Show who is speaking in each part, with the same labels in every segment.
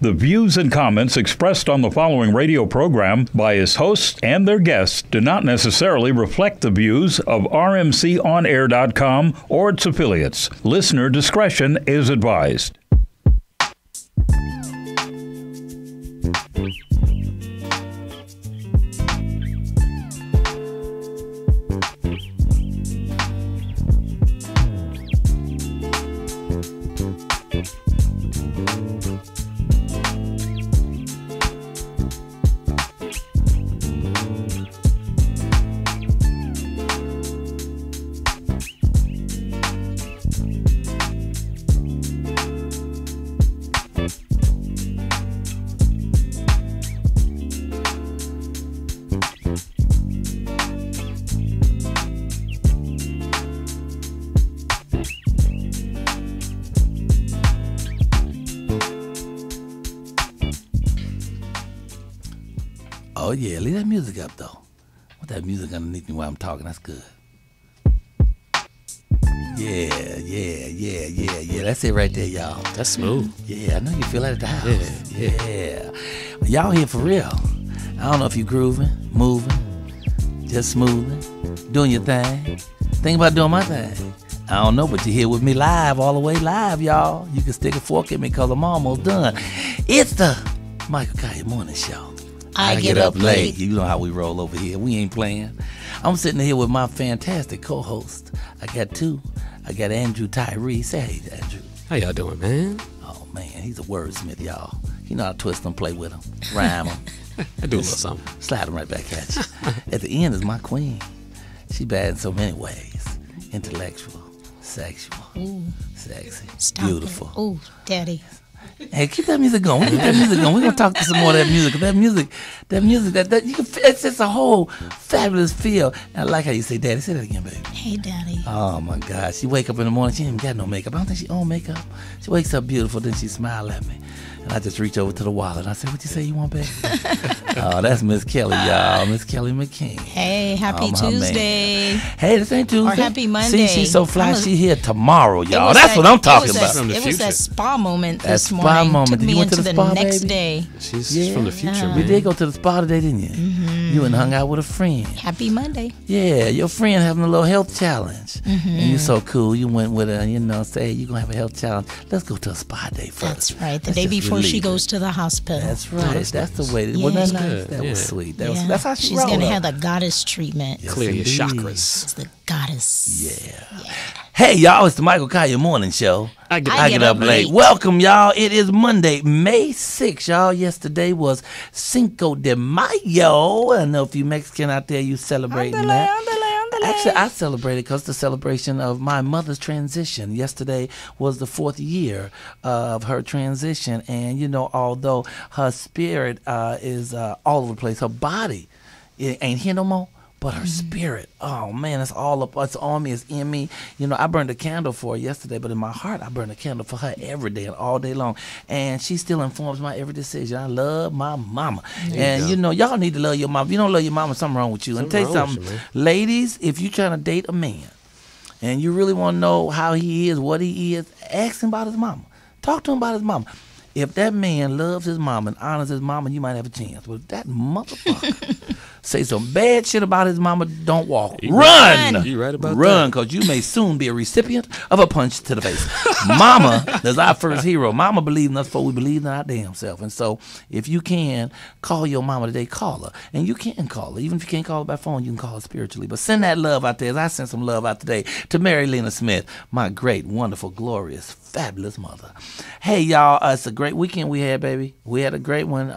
Speaker 1: The views and comments expressed on the following radio program by its hosts and their guests do not necessarily reflect the views of rmconair.com or its affiliates. Listener discretion is advised.
Speaker 2: Oh, yeah, leave that music up, though. Want that music underneath me while I'm talking, that's good. Yeah. That's it right there, y'all.
Speaker 3: That's smooth.
Speaker 2: Yeah, I know you feel that at the house. Yeah. Y'all here for real. I don't know if you grooving, moving, just smoothing, doing your thing. Think about doing my thing. I don't know, but you're here with me live, all the way live, y'all. You can stick a fork at me because I'm almost done. It's the Michael Colyar Morning Show.
Speaker 4: I get up late.
Speaker 2: You know how we roll over here. We ain't playing. I'm sitting here with my fantastic co-host. I got two. I got Andrew Tyree. Say hey, Andrew.
Speaker 3: How y'all doing, man?
Speaker 2: Oh, man, he's a wordsmith, y'all. You know how to twist them, play with them, rhyme them.
Speaker 3: I do a little something.
Speaker 2: Slide them right back at you. At the end is my queen. She bad in so many ways. Intellectual, sexual, sexy,
Speaker 4: Stop
Speaker 2: beautiful.
Speaker 4: it. Ooh, daddy.
Speaker 2: Hey, keep that music going. We're gonna talk to some more of that music. That music, that you can. It's just a whole fabulous feel. And I like how you say, "Daddy." Say that again, baby.
Speaker 4: Hey, daddy.
Speaker 2: Oh my God, she wake up in the morning. She ain't even got no makeup. I don't think she own makeup. She wakes up beautiful. Then she smile at me, and I just reach over to the wallet and I say, "What you say you want, baby?" Oh, that's Miss Kelly, y'all. Miss Kelly McKean.
Speaker 4: Hey, happy Tuesday.
Speaker 2: Hey, this ain't Tuesday.
Speaker 4: Or happy Monday.
Speaker 2: See, she's so fly. She here tomorrow, y'all. That's what I'm talking about.
Speaker 4: It was that spa moment
Speaker 2: that
Speaker 4: this
Speaker 2: spa
Speaker 4: morning.
Speaker 2: Moment.
Speaker 4: Took
Speaker 2: Did
Speaker 4: me
Speaker 2: you went
Speaker 4: into
Speaker 2: to the
Speaker 4: the
Speaker 2: spa,
Speaker 4: next
Speaker 2: baby?
Speaker 4: day.
Speaker 3: She's from the future, man.
Speaker 2: We did go to the spa today, didn't you? Mm-hmm. You and hung out with a friend.
Speaker 4: Happy Monday.
Speaker 2: Yeah, your friend having a little health challenge. Mm-hmm. And you're so cool. You went with her, say, you're going to have a health challenge. Let's go to a spa day first.
Speaker 4: That's right. The day before she goes to the hospital.
Speaker 2: That's right. That's the way.
Speaker 4: Yeah.
Speaker 2: Wasn't that nice? That was sweet. That's how she
Speaker 4: She's going to have the goddess treatment.
Speaker 2: Yes,
Speaker 3: clear your
Speaker 2: indeed.
Speaker 3: chakras.
Speaker 4: It's the goddess.
Speaker 2: Yeah. Hey, y'all, it's the Michael Colyar Morning Show.
Speaker 3: I
Speaker 2: get up late. Welcome, y'all. It is Monday, May 6th, y'all. Yesterday was Cinco de Mayo. I know if you Mexican out there, you celebrating that. Actually, I celebrated because the celebration of my mother's transition. Yesterday was the 4th year of her transition. And, although her spirit is all over the place, her body ain't here no more. But her spirit, oh man, it's all up. It's on me. It's in me. I burned a candle for her yesterday, but in my heart, I burn a candle for her every day and all day long. And she still informs my every decision. I love my mama. Y'all need to love your mama. If you don't love your mama, something wrong with you. And tell you something, ladies, if you're trying to date a man and you really want to know how he is, what he is, ask him about his mama. Talk to him about his mama. If that man loves his mama and honors his mama, you might have a chance. But if that motherfucker say some bad shit about his mama, don't walk. Run!
Speaker 3: You right about that.
Speaker 2: Run, because you may soon be a recipient of a punch to the face. Mama is our first hero. Mama believed in us before we believed in our damn self. And so if you can, call your mama today, call her. And you can call her. Even if you can't call her by phone, you can call her spiritually. But send that love out there, as I sent some love out today to Mary Lena Smith, my great, wonderful, glorious, fabulous mother. Hey, y'all, it's a great weekend we had, baby. We had a great one.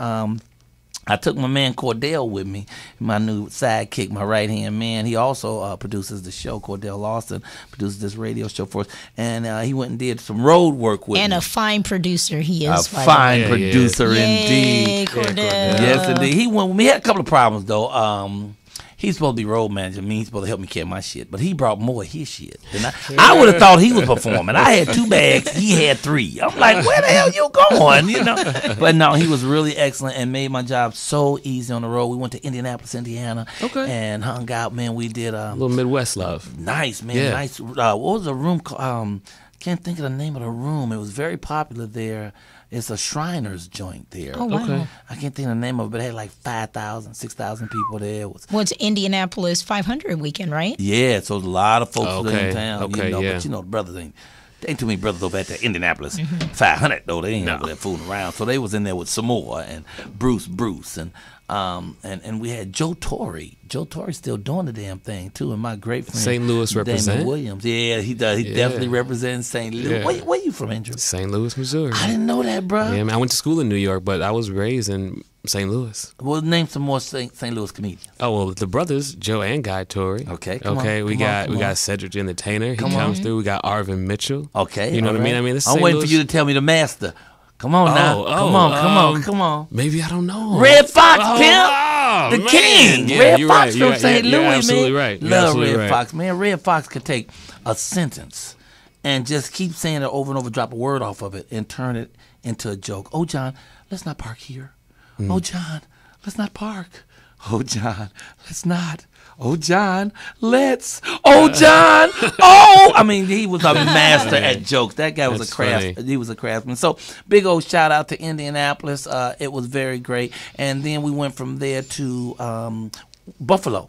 Speaker 2: I took my man Cordell with me, my new sidekick, my right-hand man. He also produces the show. Cordell Lawson produces this radio show for us. And he went and did some road work with me.
Speaker 4: And a fine producer he is.
Speaker 2: A fine producer indeed.
Speaker 4: Cordell.
Speaker 2: Yes, indeed. He went with me. He had a couple of problems, though. He's supposed to be road manager. He's supposed to help me carry my shit. But he brought more of his shit than I would have thought he was performing. I had 2 bags. He had 3. I'm like, where the hell you going? But no, he was really excellent and made my job so easy on the road. We went to Indianapolis, Indiana.
Speaker 3: Okay.
Speaker 2: And hung out, man. We did
Speaker 3: a little Midwest love.
Speaker 2: Nice, man.
Speaker 3: Yeah.
Speaker 2: Nice. What was the room called? can't think of the name of the room. It was very popular there. It's a Shriners joint there.
Speaker 4: Oh, wow.
Speaker 3: Okay.
Speaker 2: I can't think of the name of it, but it had like 5,000, 6,000 people there. It was
Speaker 4: What's Indianapolis 500 weekend, right?
Speaker 2: Yeah, so there's a lot of folks
Speaker 3: Okay,
Speaker 2: in town.
Speaker 3: okay,
Speaker 2: But
Speaker 3: yeah.
Speaker 2: the brothers ain't too many brothers over at the Indianapolis 500 though. They ain't over there fooling around. So they was in there with Samoa and Bruce and we had Joe Torre. Joe Torre's still doing the damn thing too, and my great friend
Speaker 3: St. Louis
Speaker 2: Damon
Speaker 3: represent?
Speaker 2: Williams. Yeah, he does. He definitely represents St. Louis.
Speaker 3: Yeah.
Speaker 2: Where you from, Andrew?
Speaker 3: St. Louis, Missouri.
Speaker 2: I didn't know that, bro.
Speaker 3: Yeah, man, I went to school in New York, but I was raised in St. Louis.
Speaker 2: Well, name some more St. Louis comedians.
Speaker 3: Oh well, the brothers Joe and Guy Torrey.
Speaker 2: Okay, come on,
Speaker 3: we
Speaker 2: come on, come on.
Speaker 3: got Cedric the Entertainer. He
Speaker 2: Come
Speaker 3: comes
Speaker 2: on.
Speaker 3: through. We got Arvin Mitchell.
Speaker 2: Okay,
Speaker 3: you know
Speaker 2: all
Speaker 3: what I mean.
Speaker 2: right.
Speaker 3: I mean, this is
Speaker 2: I'm
Speaker 3: St.
Speaker 2: waiting
Speaker 3: Louis.
Speaker 2: for you to tell me the master. Come on now. Come on.
Speaker 3: Maybe I don't know.
Speaker 2: Red Fox,
Speaker 3: Oh,
Speaker 2: pimp.
Speaker 3: oh,
Speaker 2: The
Speaker 3: man.
Speaker 2: king.
Speaker 3: Yeah,
Speaker 2: Red
Speaker 3: you're
Speaker 2: Fox
Speaker 3: right.
Speaker 2: from
Speaker 3: You're
Speaker 2: St. Louis,
Speaker 3: you're
Speaker 2: man.
Speaker 3: absolutely right. You're
Speaker 2: Love
Speaker 3: absolutely
Speaker 2: Red
Speaker 3: right.
Speaker 2: Fox, man. Red Fox could take a sentence and just keep saying it over and over, drop a word off of it, and turn it into a joke. Oh, John, let's not park here. Oh, John, let's not park. Oh, John, let's not. Oh, John, let's. Oh, John. Oh, I mean, he was a master at jokes. That guy was
Speaker 3: That's
Speaker 2: a craft.
Speaker 3: funny.
Speaker 2: He was a craftsman. So big old shout out to Indianapolis. It was very great. And then we went from there to Buffalo,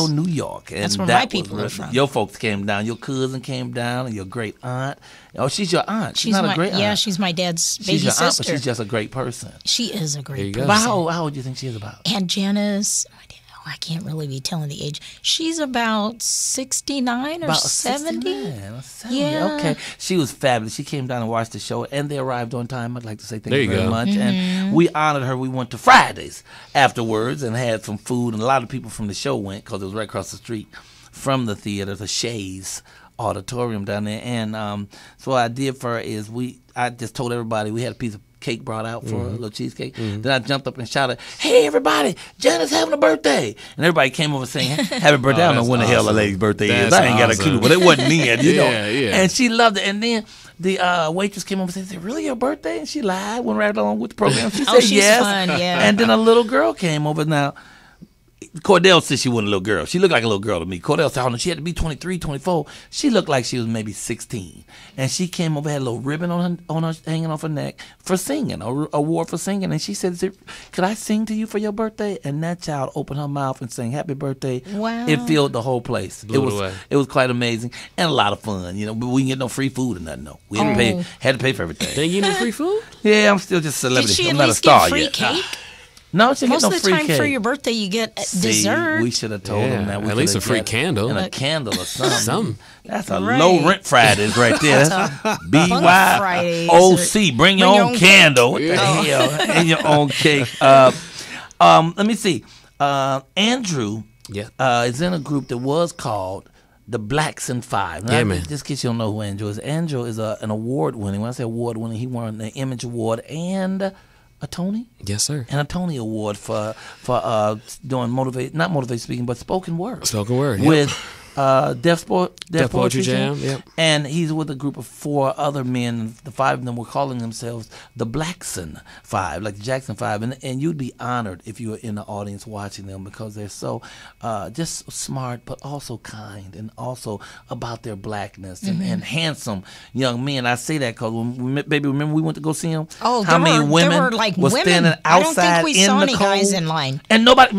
Speaker 2: New York. And
Speaker 4: That's where
Speaker 2: that
Speaker 4: my people
Speaker 2: was
Speaker 4: are from.
Speaker 2: Your folks came down. Your cousin came down, and your great aunt. Oh, she's your aunt. She's not a great aunt.
Speaker 4: Yeah, she's my dad's baby
Speaker 2: She's your aunt,
Speaker 4: sister.
Speaker 2: but she's just a great person.
Speaker 4: She is a
Speaker 3: you
Speaker 4: great
Speaker 3: go.
Speaker 4: person.
Speaker 2: But how old do you think she is about?
Speaker 4: Aunt Janice, I can't really be telling the age. She's about 69 or
Speaker 2: About
Speaker 4: 70.
Speaker 2: 69 or 70.
Speaker 4: Yeah.
Speaker 2: Okay. She was fabulous. She came down and watched the show, and they arrived on time. I'd like to say thank
Speaker 3: There
Speaker 2: you
Speaker 3: you
Speaker 2: very
Speaker 3: go.
Speaker 2: much. And we honored her. We went to Fridays afterwards and had some food, and a lot of people from the show went because it was right across the street from the theater, the Shays Auditorium down there. And so what I did for her is I just told everybody we had a piece of cake brought out for her, a little cheesecake. Then I jumped up and shouted, "Hey, everybody, Janet's having a birthday." And everybody came over saying, "Happy birthday." I don't know
Speaker 3: that's
Speaker 2: when the hell the
Speaker 3: awesome.
Speaker 2: lady's birthday is.
Speaker 3: That's
Speaker 2: I ain't got a
Speaker 3: awesome.
Speaker 2: clue, but it wasn't then, you know.
Speaker 3: Yeah.
Speaker 2: And she loved it. And then the waitress came over and said, "Is it really your birthday?" And she lied, went right along with the program. She said
Speaker 4: she's
Speaker 2: yes.
Speaker 4: fun, yeah.
Speaker 2: And then a little girl came over. Now, Cordell said she wasn't a little girl. She looked like a little girl to me. Cordell said, "Oh, no, she had to be 23, 24. She looked like she was maybe 16. And she came over, had a little ribbon on her hanging off her neck for singing, a award for singing. And she said, "Could I sing to you for your birthday?" And that child opened her mouth and sang "Happy Birthday."
Speaker 4: Wow.
Speaker 2: It filled the whole place.
Speaker 3: Blew it away.
Speaker 2: It was quite amazing and a lot of fun, you know. But we didn't get no free food or nothing. No, we had to pay for everything.
Speaker 3: They get any free food?
Speaker 2: Yeah, I'm still just a celebrity.
Speaker 4: Did she
Speaker 2: I'm
Speaker 4: at
Speaker 2: not a
Speaker 4: least
Speaker 2: star
Speaker 4: get free
Speaker 2: yet.
Speaker 4: cake?
Speaker 2: No, she didn't
Speaker 4: Most
Speaker 2: get no
Speaker 4: of the
Speaker 2: free
Speaker 4: time
Speaker 2: cake.
Speaker 4: for your birthday, you get
Speaker 2: See,
Speaker 4: dessert.
Speaker 2: we should have told
Speaker 3: Yeah,
Speaker 2: them that. We
Speaker 3: at least
Speaker 2: coulda
Speaker 3: a free
Speaker 2: got-
Speaker 3: candle.
Speaker 2: And a candle or something.
Speaker 3: Something.
Speaker 2: That's a
Speaker 4: Right.
Speaker 2: low rent Fridays right there. That's
Speaker 4: Fridays.
Speaker 2: BYOC. Bring your own candle. What the hell? And your own cake. Let me see. Andrew is in a group that was called the Blacks and Five. Now,
Speaker 3: Yeah, man.
Speaker 2: Just in case you don't know who Andrew is. Andrew is an award winning. When I say award winning, he won the Image Award and a Tony.
Speaker 3: Yes, sir.
Speaker 2: And a Tony Award for doing not motivate speaking, but spoken word.
Speaker 3: Spoken word. Yep.
Speaker 2: With Def Poetry Jam.
Speaker 3: Yep.
Speaker 2: And he's with a group of 4 other men. The 5 of them were calling themselves the Blackson 5, like the Jackson 5. And you'd be honored if you were in the audience watching them because they're so just smart, but also kind and also about their blackness and handsome young men. I say that because, baby, remember we went to go see them?
Speaker 4: Oh,
Speaker 2: How many women
Speaker 4: there were like
Speaker 2: was
Speaker 4: women.
Speaker 2: standing
Speaker 4: I don't
Speaker 2: outside
Speaker 4: think we
Speaker 2: in
Speaker 4: saw
Speaker 2: the
Speaker 4: any
Speaker 2: cold?
Speaker 4: guys in line.
Speaker 2: And no guys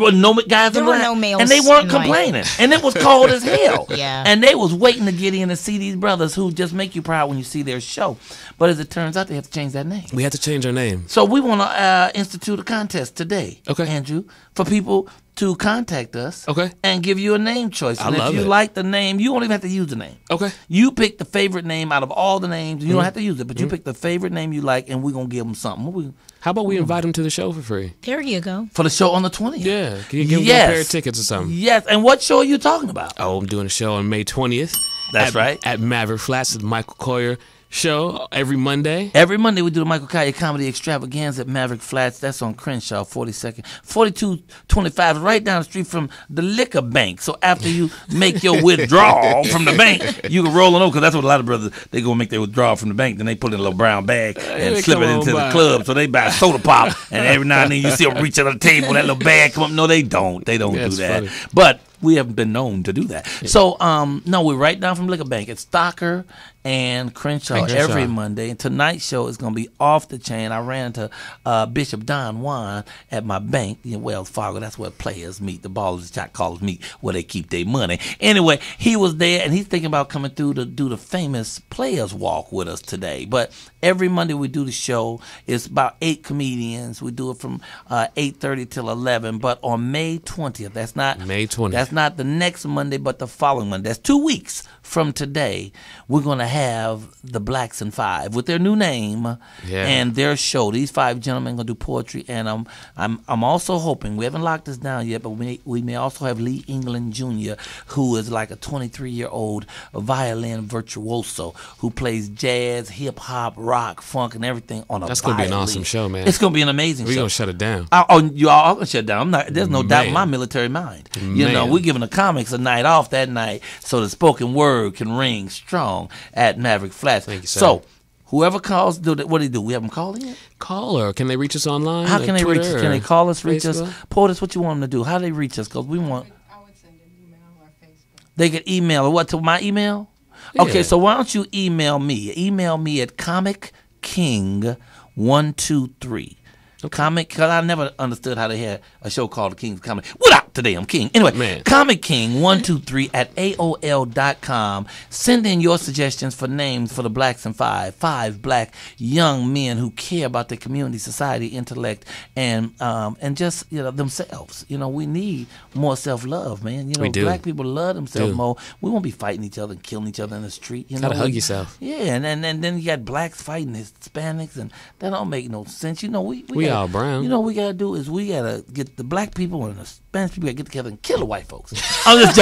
Speaker 4: There
Speaker 2: in
Speaker 4: were
Speaker 2: line.
Speaker 4: no males
Speaker 2: and they weren't
Speaker 4: in line.
Speaker 2: complaining. And it was cold as hell.
Speaker 4: Yeah.
Speaker 2: And they was waiting to get in and see these brothers who just make you proud when you see their show. But as it turns out, they have to change that name.
Speaker 3: We had to change our name.
Speaker 2: So we want to institute a contest today,
Speaker 3: Okay.
Speaker 2: Andrew, for people to contact us
Speaker 3: Okay.
Speaker 2: and give you a name choice.
Speaker 3: I
Speaker 2: And
Speaker 3: love
Speaker 2: if you
Speaker 3: it.
Speaker 2: like the name, you don't even have to use the name.
Speaker 3: Okay.
Speaker 2: You pick the favorite name out of all the names. You don't have to use it, but you pick the favorite name you like, and we're going to give them something.
Speaker 3: How about we invite them to the show for free?
Speaker 4: There you go.
Speaker 2: For the show on the 20th.
Speaker 3: Yeah. Can you give them
Speaker 2: Yes.
Speaker 3: a pair of tickets or something?
Speaker 2: Yes. And what show are you talking about?
Speaker 3: Oh, I'm doing a show on May 20th.
Speaker 2: That's right.
Speaker 3: At Maverick Flats, the Michael Colyar show every Monday.
Speaker 2: Every Monday we do the Michael Colyar Comedy Extravaganza at Maverick Flats. That's on Crenshaw, 42nd, 4225, right down the street from the liquor bank. So after you make your withdrawal from the bank, you can roll it over because that's what a lot of brothers, they go make their withdrawal from the bank. Then they put it in a little brown bag and
Speaker 3: Hey,
Speaker 2: slip it
Speaker 3: come on
Speaker 2: into the
Speaker 3: by.
Speaker 2: club. So they buy soda pop, and every now and then you see them reach under the table, that little bag come up. No, they don't. They don't
Speaker 3: That's
Speaker 2: do that.
Speaker 3: funny.
Speaker 2: But we haven't been known to do that. So, no, we're right down from Liquor Bank. It's Stocker and Crenshaw every Monday. And tonight's show is going to be off the chain. I ran into Bishop Don Juan at my bank in Wells Fargo. That's where players meet, the ballers, shot callers meet, where they keep their money. Anyway, he was there, and he's thinking about coming through to do the famous Players Walk with us today. But every Monday we do the show. It's about 8 comedians. We do it from 8:30 till 11. But on May 20th, that's not
Speaker 3: May 20th.
Speaker 2: That's not the next Monday, but the following Monday. That's 2 weeks from today. We're going to have the Blacks in Five with their new name and their show. These 5 gentlemen are going to do poetry, and I'm also hoping, we haven't locked this down yet, but we may also have Lee England Jr., who is like a 23-year-old violin virtuoso who plays jazz, hip hop, rock, funk, and everything on a violin.
Speaker 3: That's going to be an awesome show, man.
Speaker 2: It's going to be an amazing show.
Speaker 3: We're going to shut it down.
Speaker 2: You all going to shut it down. There's no doubt in my military mind. You know, we're giving the comics a night off that night so the spoken word can ring strong at Maverick Flats.
Speaker 3: Thank you, sir.
Speaker 2: So, whoever calls, what do they do? We have them call in?
Speaker 3: Call, or can they reach us online?
Speaker 2: How can they reach us? Can they call us, reach
Speaker 3: Facebook?
Speaker 2: us? Portis, what you want them to do? How do they reach us? Because we want...
Speaker 5: I would send an email or Facebook.
Speaker 2: They could email, or what, to my email?
Speaker 3: Yeah.
Speaker 2: Okay, so why don't you email me? Email me at comicking123. Comic, because I never understood how they had a show called The King's Comedy. What up? Today I'm King. Anyway,
Speaker 3: Man.
Speaker 2: Comic King 123 at AOL.com. Send in your suggestions for names for the Blacks in Five black young men who care about their community, society, intellect, and just themselves. We need more self-love, man.
Speaker 3: We do.
Speaker 2: Black people love themselves more. We won't be fighting each other and killing each other in the street.
Speaker 3: Gotta hug yourself.
Speaker 2: Yeah, and then you got blacks fighting Hispanics, and that don't make no sense. We
Speaker 3: all brown.
Speaker 2: What we gotta do is we gotta get the black people and the Spanish people gotta get together and kill the white folks. I'm just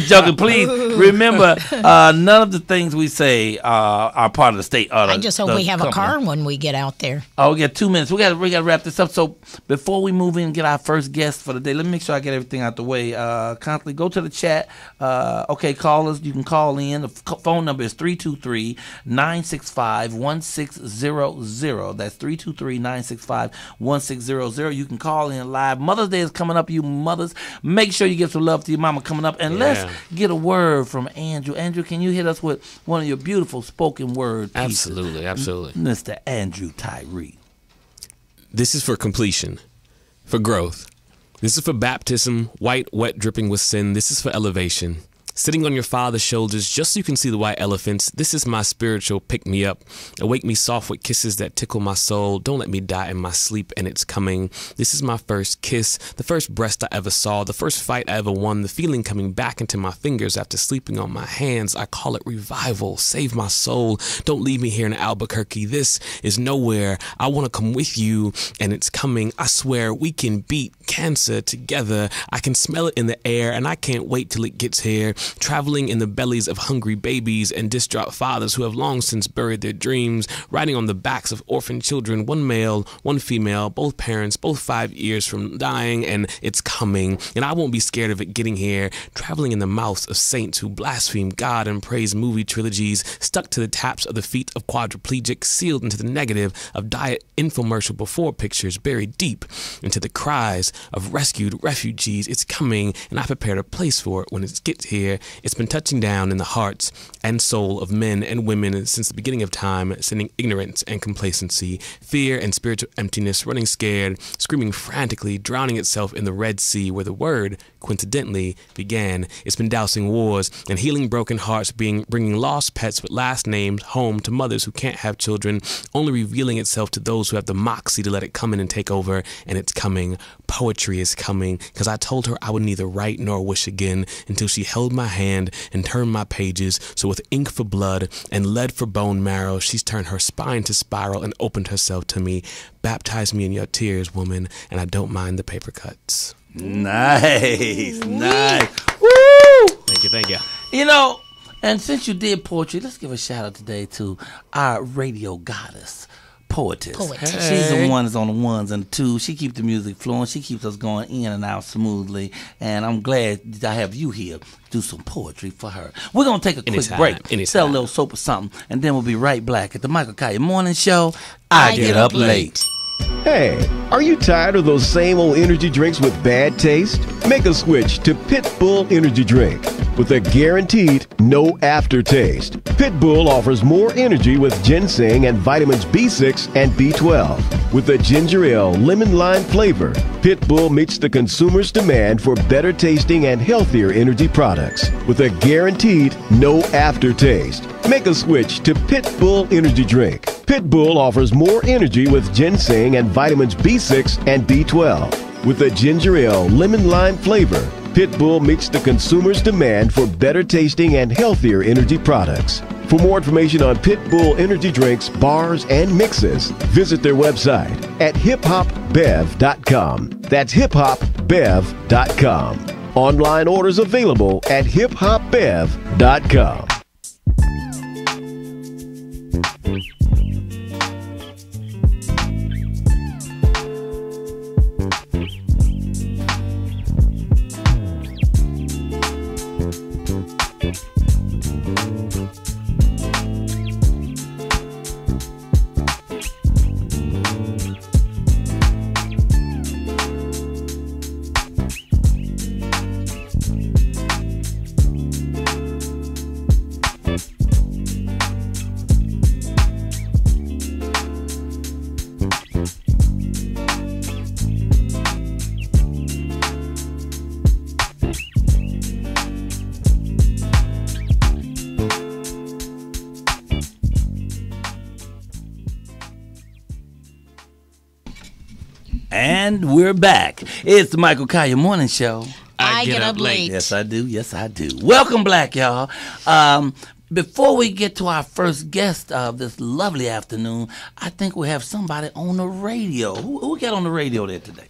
Speaker 2: joking. Please remember, none of the things we say are part of the state.
Speaker 4: I just hope we have a car when we get out there.
Speaker 2: Oh, we got 2 minutes. We gotta wrap this up. So before we move in and get our first guest for the day, let me make sure I get everything out the way. Constantly go to the chat. Okay, callers, you can call in. The phone number is 323-965-1600. That's 323-965-1600. You can call in live. Mother's Day is coming up, you mothers. Make sure you give some love to your mama coming up. And let's get a word from Andrew. Andrew, can you hit us with one of your beautiful spoken word pieces?
Speaker 3: Absolutely.
Speaker 2: Mr. Andrew Tyree.
Speaker 3: This is for completion, for growth. This is for baptism, white, wet, dripping with sin. This is for elevation. Sitting on your father's shoulders just so you can see the white elephants. This is my spiritual pick-me-up. Awake me soft with kisses that tickle my soul. Don't let me die in my sleep, and it's coming. This is my first kiss, the first breast I ever saw, the first fight I ever won, the feeling coming back into my fingers after sleeping on my hands. I call it revival. Save my soul. Don't leave me here in Albuquerque. This is nowhere. I want to come with you, and it's coming. I swear we can beat cancer together. I can smell it in the air, and I can't wait till it gets here. Traveling in the bellies of hungry babies and distraught fathers who have long since buried their dreams, riding on the backs of orphan children, one male, one female, both parents, both 5 years from dying, and it's coming. And I won't be scared of it getting here. Traveling in the mouths of saints who blaspheme God and praise movie trilogies, stuck to the taps of the feet of quadriplegics, sealed into the negative of diet infomercial before pictures, buried deep into the cries of rescued refugees. It's coming, and I prepared a place for it when it gets here. It's been touching down in the hearts and soul of men and women since the beginning of time, sending ignorance and complacency, fear and spiritual emptiness, running scared, screaming frantically, drowning itself in the Red Sea where the word, coincidentally, began. It's been dousing wars and healing broken hearts, bringing lost pets with last names home to mothers who can't have children, only revealing itself to those who have the moxie to let it come in and take over. And it's coming. Poetry is coming, because I told her I would neither write nor wish again until she held my hand and turned my pages. So with ink for blood and lead for bone marrow, she's turned her spine to spiral and opened herself to me. Baptize me in your tears, woman, and I don't mind the paper cuts.
Speaker 2: Nice. Woo!
Speaker 3: Thank you.
Speaker 2: And since you did poetry, let's give a shout out today to our radio goddess, Poetess. She's the one that's on the ones and the twos. She keeps the music flowing. She keeps us going in and out smoothly. And I'm glad that I have you here to do some poetry for her. We're going to take a quick break, sell a little soap or something, and then we'll be right back at the Michael Colyar Morning Show. I get up late.
Speaker 6: Hey, are you tired of those same old energy drinks with bad taste? Make a switch to Pitbull Energy Drink. With a guaranteed no aftertaste, Pitbull offers more energy with ginseng and vitamins B6 and B12. With a ginger ale lemon lime flavor, Pitbull meets the consumer's demand for better tasting and healthier energy products. With a guaranteed no aftertaste, make a switch to Pitbull Energy Drink. Pitbull offers more energy with ginseng and vitamins B6 and B12. With a ginger ale lemon lime flavor, Pitbull meets the consumer's demand for better tasting and healthier energy products. For more information on Pitbull energy drinks, bars, and mixes, visit their website at hiphopbev.com. That's hiphopbev.com. Online orders available at hiphopbev.com.
Speaker 2: And we're back. It's the Michael Colyar Morning Show.
Speaker 4: I get up late.
Speaker 2: Yes, I do. Yes, I do. Welcome back, y'all. Before we get to our first guest of this lovely afternoon, I think we have somebody on the radio. Who we got on the radio there today?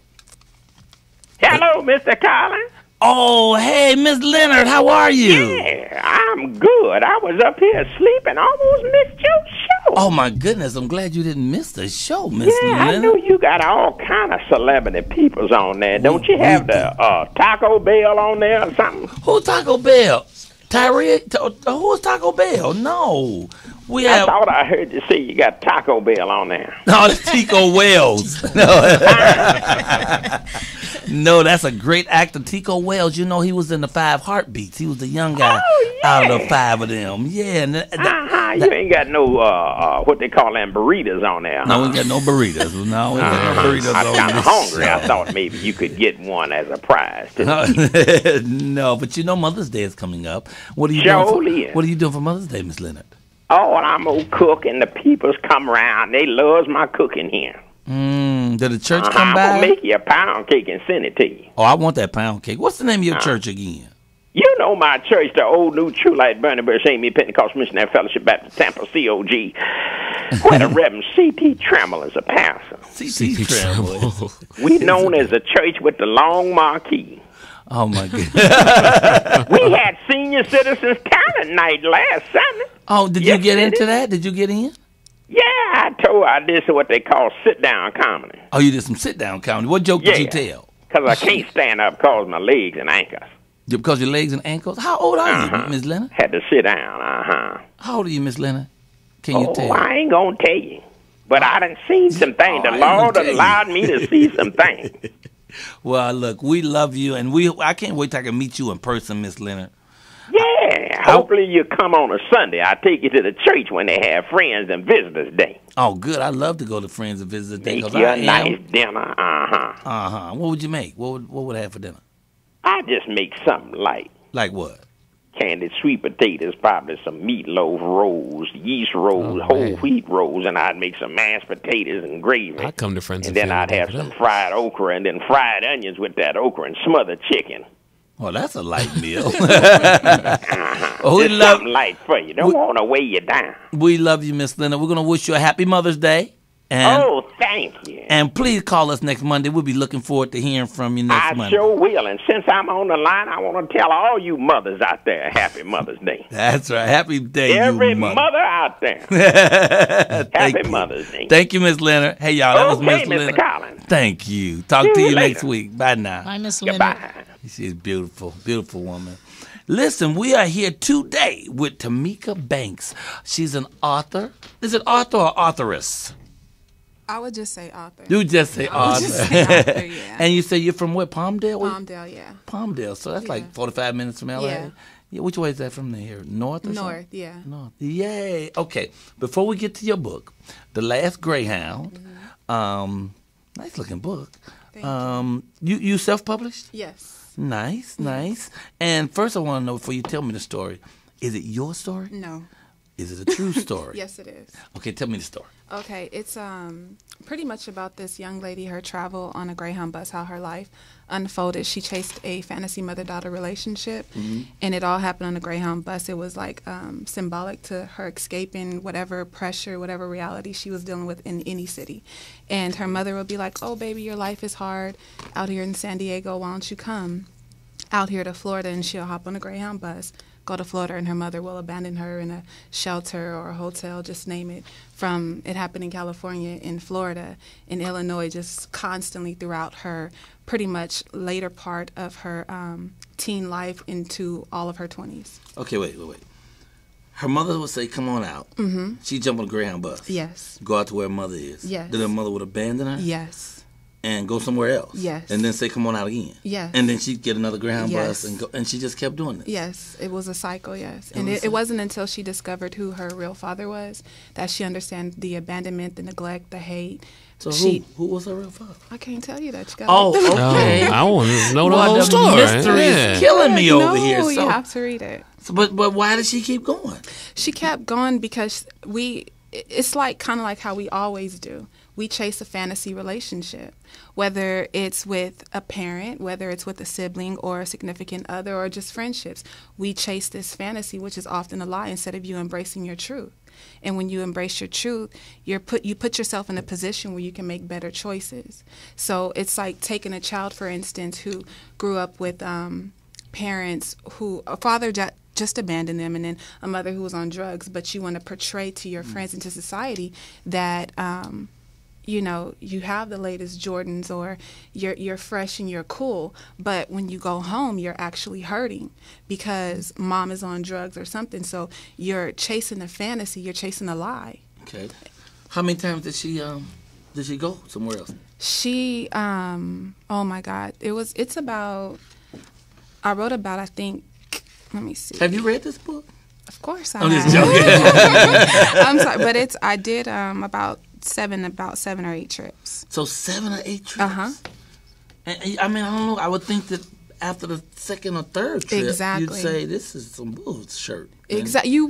Speaker 7: Hello, Mr. Collins.
Speaker 2: Oh, hey, Miss Leonard, how are you?
Speaker 7: Yeah, I'm good. I was up here asleep and almost missed your show.
Speaker 2: Oh, my goodness. I'm glad you didn't miss the show, Miss
Speaker 7: Yeah,
Speaker 2: Leonard.
Speaker 7: I know you got all kind of celebrity peoples on there. Don't you have the Taco Bell on there or something?
Speaker 2: Who's Taco Bell? Tyree? Who's Taco Bell? No. We
Speaker 7: I
Speaker 2: have...
Speaker 7: thought I heard you say you got Taco Bell on there.
Speaker 2: No, it's Tico Wells. No, that's a great actor, Tico Wells. You know, he was in the 5 Heartbeats. He was the young guy out of the 5 of them. Yeah.
Speaker 7: You ain't got no, what they call them, burritos on there.
Speaker 2: No, we ain't got no burritos. No, we ain't got no burritos
Speaker 7: I'm
Speaker 2: on
Speaker 7: kind of
Speaker 2: this
Speaker 7: hungry.
Speaker 2: show.
Speaker 7: I thought maybe you could get one as a prize.
Speaker 2: No, but you know Mother's Day is coming up. What are you doing? What are you doing for Mother's Day, Miss Leonard?
Speaker 7: Oh, and I'm gonna cook, and the peoples come around. They loves my cooking here.
Speaker 2: Did the church come by?
Speaker 7: I'm gonna make you a pound cake and send it to you.
Speaker 2: Oh, I want that pound cake. What's the name of your church again?
Speaker 7: You know my church, the Old New True Light Burning Bush Amy Pentecostal Missionary Fellowship Baptist Tampa COG, where the Reverend C.T. Tremble is a pastor.
Speaker 2: C.T. Tremble.
Speaker 7: We known as the church with the long marquee.
Speaker 2: Oh, my goodness.
Speaker 7: We had senior citizens talent night last Sunday.
Speaker 2: Oh, did you get into that? Did you get in?
Speaker 7: Yeah, I did what they call sit-down comedy.
Speaker 2: Oh, you did some sit-down comedy. What joke did you tell?
Speaker 7: Because I can't stand up because my legs and ankles.
Speaker 2: Because your legs and ankles? How old are you, Miss Leonard?
Speaker 7: Had to sit down,
Speaker 2: How old are you, Miss Leonard? Can you tell?
Speaker 7: I ain't going to tell you. But I done seen some things. The Lord allowed me to see some things.
Speaker 2: Well, look, we love you, and I can't wait till I can meet you in person, Miss Leonard.
Speaker 7: Yeah, hopefully you come on a Sunday. I'll take you to the church when they have Friends and Visitors Day.
Speaker 2: Oh, good. I love to go to Friends and Visitors Day.
Speaker 7: Make you a nice dinner,
Speaker 2: What would you make? What would I have for dinner?
Speaker 7: I just make something light.
Speaker 2: Like what?
Speaker 7: Candied sweet potatoes, probably some meatloaf rolls, yeast rolls, whole wheat rolls, and I'd make some mashed potatoes and gravy.
Speaker 3: I'd come to Friends
Speaker 7: and then I'd have some fried okra and then fried onions with that okra and smothered chicken.
Speaker 2: Well, that's a light meal.
Speaker 7: Just something light for you. Don't want to weigh you down.
Speaker 2: We love you, Miss Leonard. We're going to wish you a happy Mother's Day. And,
Speaker 7: thank you.
Speaker 2: And please call us next Monday. We'll be looking forward to hearing from you next Monday.
Speaker 7: I sure will. And since I'm on the line, I want to tell all you mothers out there, happy Mother's Day.
Speaker 2: That's right. Happy day,
Speaker 7: every mother out there. Happy Mother's Day.
Speaker 2: Thank you, Miss Leonard. Hey, y'all, that was Miss Leonard.
Speaker 7: Mr. Collins.
Speaker 2: Thank you. Talk to you next week. Bye now.
Speaker 4: Bye, Miss Leonard.
Speaker 7: Goodbye.
Speaker 2: She's beautiful, beautiful woman. Listen, we are here today with Tamika Banks. She's an author. Is it author or authoress?
Speaker 5: I would just say author.
Speaker 2: You just say
Speaker 5: I would
Speaker 2: author.
Speaker 5: just say author, yeah.
Speaker 2: And you say you're from what, Palmdale?
Speaker 5: Palmdale, yeah.
Speaker 2: Palmdale, so that's like 45 minutes from LA?
Speaker 5: Yeah.
Speaker 2: Yeah, which way is that from here? North or something?
Speaker 5: North, yeah.
Speaker 2: North. Yay. Okay, before we get to your book, The Last Greyhound, nice looking book.
Speaker 5: Thank
Speaker 2: you self-published?
Speaker 5: Yes.
Speaker 2: Nice, nice. And first I want to know, before you tell me the story, is it your story?
Speaker 5: No.
Speaker 2: Is it a true story?
Speaker 5: Yes, it is.
Speaker 2: Okay, tell me the story.
Speaker 5: Okay, it's pretty much about this young lady, her travel on a Greyhound bus, how her life unfolded. She chased a fantasy mother-daughter relationship, and it all happened on a Greyhound bus. It was like symbolic to her escaping whatever pressure, whatever reality she was dealing with in any city. And her mother would be like, "Oh, baby, your life is hard out here in San Diego. Why don't you come out here to Florida?" And she'll hop on a Greyhound bus, go to Florida, and her mother will abandon her in a shelter or a hotel, just name it. From it happened in California, in Florida, in Illinois, just constantly throughout her pretty much later part of her teen life into all of her 20s.
Speaker 2: Okay, wait. Her mother would say, "Come on out." Mm-hmm. She'd jump on a Greyhound bus.
Speaker 5: Yes.
Speaker 2: Go out to where her mother is.
Speaker 5: Yes.
Speaker 2: Then her mother would abandon her?
Speaker 5: Yes.
Speaker 2: And go somewhere else.
Speaker 5: Yes.
Speaker 2: And then say, "Come on out again."
Speaker 5: Yes.
Speaker 2: And then she'd get another Greyhound
Speaker 5: Yes.
Speaker 2: bus and go, and she just kept doing this.
Speaker 5: Yes, it was a cycle, yes. And it wasn't until she discovered who her real father was that she understood the abandonment, the neglect, the hate.
Speaker 2: So who was her real father?
Speaker 5: I can't tell you that. You
Speaker 2: Oh,
Speaker 5: gotta
Speaker 2: okay.
Speaker 3: I want to know the
Speaker 2: Well,
Speaker 3: whole
Speaker 2: the
Speaker 3: story.
Speaker 2: mystery is killing me over here.
Speaker 5: No,
Speaker 2: So,
Speaker 5: you have to read it.
Speaker 2: but why did she keep going?
Speaker 5: She kept going because it's like kind of like how we always do. We chase a fantasy relationship, whether it's with a parent, whether it's with a sibling or a significant other or just friendships. We chase this fantasy, which is often a lie, instead of you embracing your truth. And when you embrace your truth, you put yourself in a position where you can make better choices. So it's like taking a child, for instance, who grew up with parents who a father just abandoned them, and then a mother who was on drugs, but you want to portray to your friends and to society that you have the latest Jordans, or you're fresh and you're cool, but when you go home, you're actually hurting because mom is on drugs or something. So you're chasing a fantasy, you're chasing a lie.
Speaker 2: Okay. How many times did she go somewhere else?
Speaker 5: She oh my God, I wrote about, I think, let me see.
Speaker 2: Have you read this book?
Speaker 5: Of course I
Speaker 2: I'm
Speaker 5: have.
Speaker 2: just joking.
Speaker 5: I'm sorry, but I did about 7 or 8 trips.
Speaker 2: So 7 or 8 trips?
Speaker 5: Uh-huh.
Speaker 2: And, I mean, I don't know. I would think that after the second or third trip,
Speaker 5: Exactly.
Speaker 2: you'd say, this is some bullshit.
Speaker 5: Exactly. You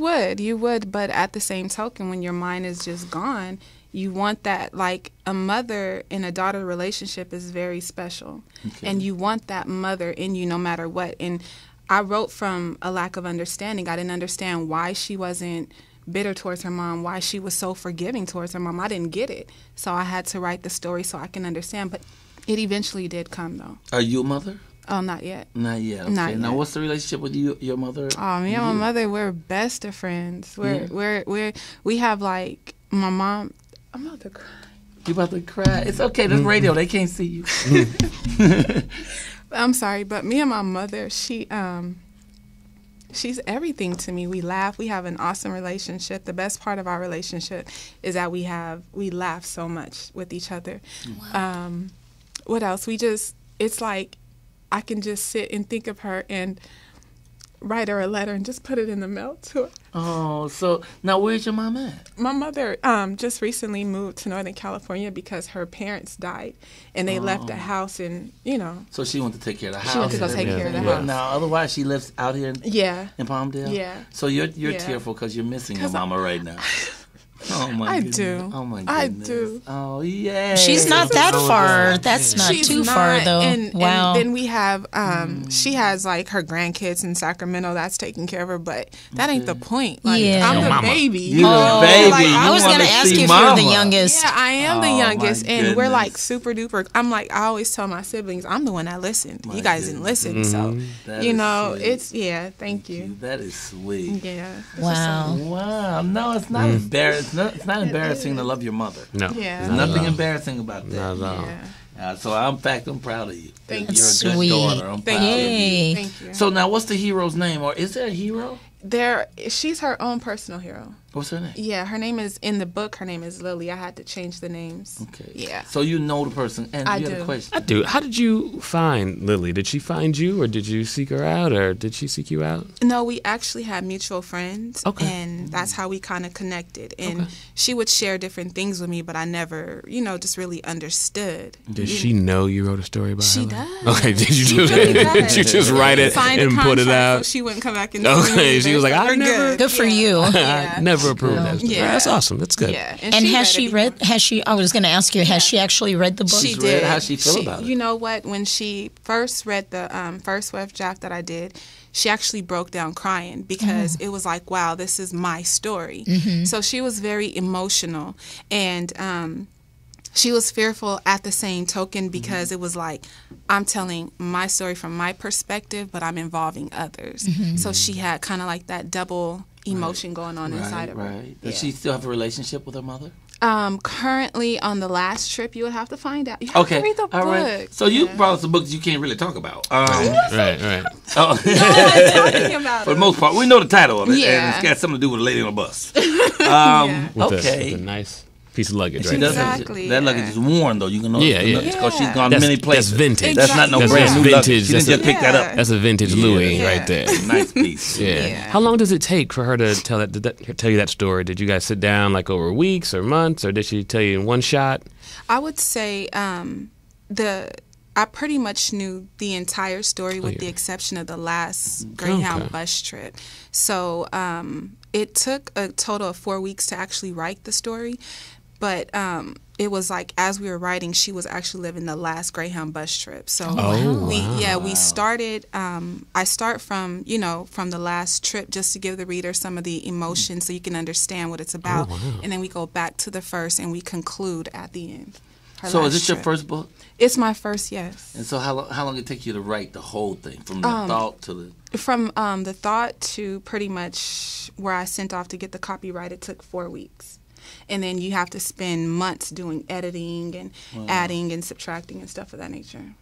Speaker 5: would, but at the same token, when your mind is just gone, you want that. Like a mother and a daughter relationship is very special. Okay. And you want that mother in you no matter what. And I wrote from a lack of understanding. I didn't understand why she wasn't bitter towards her mom, why she was so forgiving towards her mom. I didn't get it. So I had to write the story so I can understand. But it eventually did come, though.
Speaker 2: Are you a mother?
Speaker 5: Oh, not yet.
Speaker 2: Not yet. Okay.
Speaker 5: Not yet.
Speaker 2: Now, what's the relationship with your mother?
Speaker 5: Oh, me and my mother, we're best of friends. We have like my mom. I'm about to cry.
Speaker 2: You about to cry? It's okay. This radio. They can't see you.
Speaker 5: I'm sorry, but me and my mother, she's everything to me. We laugh. We have an awesome relationship. The best part of our relationship is that we laugh so much with each other. Wow. What else? It's like I can just sit and think of her and write her a letter and just put it in the mail to her.
Speaker 2: Oh, so now where's your mom at?
Speaker 5: My mother just recently moved to Northern California because her parents died, and they left the house, and
Speaker 2: So she wanted to take care of the house.
Speaker 5: She wanted to go take care of the house.
Speaker 2: Now, otherwise, she lives out here in Palmdale?
Speaker 5: Yeah.
Speaker 2: So you're tearful because you're missing your mama right now. Oh my goodness.
Speaker 5: do.
Speaker 2: Oh my goodness.
Speaker 5: I do.
Speaker 2: Oh yeah.
Speaker 4: She's not that far. That's not
Speaker 5: She's
Speaker 4: too
Speaker 5: not,
Speaker 4: far though. Wow.
Speaker 5: And then we have she has like her grandkids in Sacramento that's taking care of her, but that ain't the point. Like I'm the baby.
Speaker 2: You the baby.
Speaker 5: Like,
Speaker 4: I was gonna ask you if you're the youngest.
Speaker 5: Yeah, I am the youngest, and we're
Speaker 2: goodness.
Speaker 5: like super duper. I always tell my siblings, I'm the one that listened. You guys didn't listen, so
Speaker 2: That is sweet.
Speaker 5: Thank you.
Speaker 2: That is sweet.
Speaker 5: Yeah.
Speaker 4: Wow.
Speaker 2: Wow. No, it's not embarrassing. It's not embarrassing to love your mother.
Speaker 3: No.
Speaker 5: Yeah.
Speaker 2: There's nothing embarrassing about that.
Speaker 3: Not at all.
Speaker 5: Yeah.
Speaker 2: So I'm proud of you.
Speaker 5: Thank
Speaker 2: You're
Speaker 5: you.
Speaker 2: a good
Speaker 4: Sweet.
Speaker 2: daughter. I'm proud of
Speaker 4: Yay.
Speaker 2: you.
Speaker 5: Thank you.
Speaker 2: So now, what's the hero's name, or is there a hero?
Speaker 5: She's her own personal hero.
Speaker 2: What's her name?
Speaker 5: Yeah, her name is, in the book, her name is Lily. I had to change the names.
Speaker 2: Okay.
Speaker 5: Yeah.
Speaker 2: So you know the person. And
Speaker 5: I
Speaker 2: you had
Speaker 5: do.
Speaker 2: a question.
Speaker 3: I do. How did you find Lily? Did she find you, or did you seek her out, or did she seek you out?
Speaker 5: No, we actually had mutual friends.
Speaker 3: Okay.
Speaker 5: And that's how we kind of connected. And she would share different things with me, but I never, just really understood.
Speaker 3: Did she know you wrote a story about her?
Speaker 5: She
Speaker 3: life?
Speaker 5: does.
Speaker 3: Okay, did you
Speaker 5: She
Speaker 3: just,
Speaker 5: really does.
Speaker 3: did you just write it
Speaker 5: Signed a
Speaker 3: and put it
Speaker 5: contract,
Speaker 3: out?
Speaker 5: So she wouldn't come back and
Speaker 3: Okay, she was like, I never.
Speaker 4: Good for you.
Speaker 5: Yeah.
Speaker 3: I never approved that.
Speaker 5: Yeah.
Speaker 3: That's awesome. That's good.
Speaker 5: Yeah.
Speaker 4: And has she read? I was going to ask you. Has she actually read the book?
Speaker 5: She
Speaker 2: read
Speaker 5: did.
Speaker 2: it. How'd she feel about it?
Speaker 5: You know what? When she first read the first rough draft that I did, she actually broke down crying because it was like, wow, this is my story. So she was very emotional, and she was fearful at the same token because it was like, I'm telling my story from my perspective, but I'm involving others. So she had kind of like that double emotion going on inside of her.
Speaker 2: Right. Does she still have a relationship with her mother?
Speaker 5: Currently on the last trip, you would have to find out. You have to read the book.
Speaker 2: All right. So you brought us a book that you can't really talk about.
Speaker 3: Right.
Speaker 2: Oh.
Speaker 5: Talking about
Speaker 2: For the most part, we know the title of it,
Speaker 5: Yeah.
Speaker 2: and it's got something to do with a lady on a bus.
Speaker 3: With
Speaker 2: Okay.
Speaker 3: a nice piece of luggage.
Speaker 2: She
Speaker 3: Right
Speaker 2: does
Speaker 3: there.
Speaker 2: have,
Speaker 5: Exactly,
Speaker 2: that
Speaker 5: yeah.
Speaker 2: luggage is worn though. You can know.
Speaker 3: Yeah.
Speaker 2: Because she's gone
Speaker 3: That's,
Speaker 2: many places.
Speaker 3: that's vintage.
Speaker 2: That's not no
Speaker 3: That's
Speaker 2: brand new
Speaker 3: vintage.
Speaker 2: luggage. She didn't
Speaker 3: That's
Speaker 2: just pick that up.
Speaker 3: That's a vintage Louis right there.
Speaker 2: Nice piece.
Speaker 3: Yeah.
Speaker 5: Yeah.
Speaker 3: How long does it take for her to tell you that story? Did you guys sit down like over weeks or months, or did she tell you in one shot?
Speaker 5: I would say I pretty much knew the entire story with the exception of the last Greyhound bus trip. So it took a total of 4 weeks to actually write the story. But it was like as we were writing, she was actually living the last Greyhound bus trip. So we started. I start from from the last trip just to give the reader some of the emotion so you can understand what it's about, and then we go back to the first and we conclude at the end.
Speaker 2: So is this your first book?
Speaker 5: It's my first, yes.
Speaker 2: And so how long did it take you to write the whole thing from the thought to the?
Speaker 5: From the thought to pretty much where I sent off to get the copyright, it took 4 weeks. And then you have to spend months doing editing and adding and subtracting and stuff of that nature.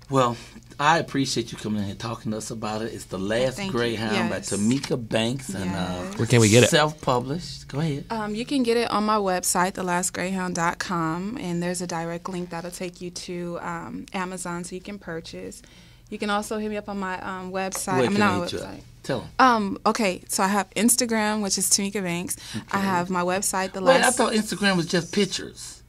Speaker 2: Well, I appreciate you coming in here talking to us about it. It's The Last Greyhound by Tamika Banks. And
Speaker 3: where can we get it?
Speaker 2: Self-published. Go ahead.
Speaker 5: You can get it on my website, thelastgreyhound.com, and there's a direct link that'll take you to Amazon so you can purchase. You can also hit me up on my website.
Speaker 2: Where
Speaker 5: I'm
Speaker 2: can
Speaker 5: not on
Speaker 2: they
Speaker 5: my
Speaker 2: hit you
Speaker 5: website.
Speaker 2: Tell them.
Speaker 5: Okay, so I have Instagram, which is Tamika Banks. Okay. I have my website,
Speaker 2: Wait, I thought Instagram was just pictures.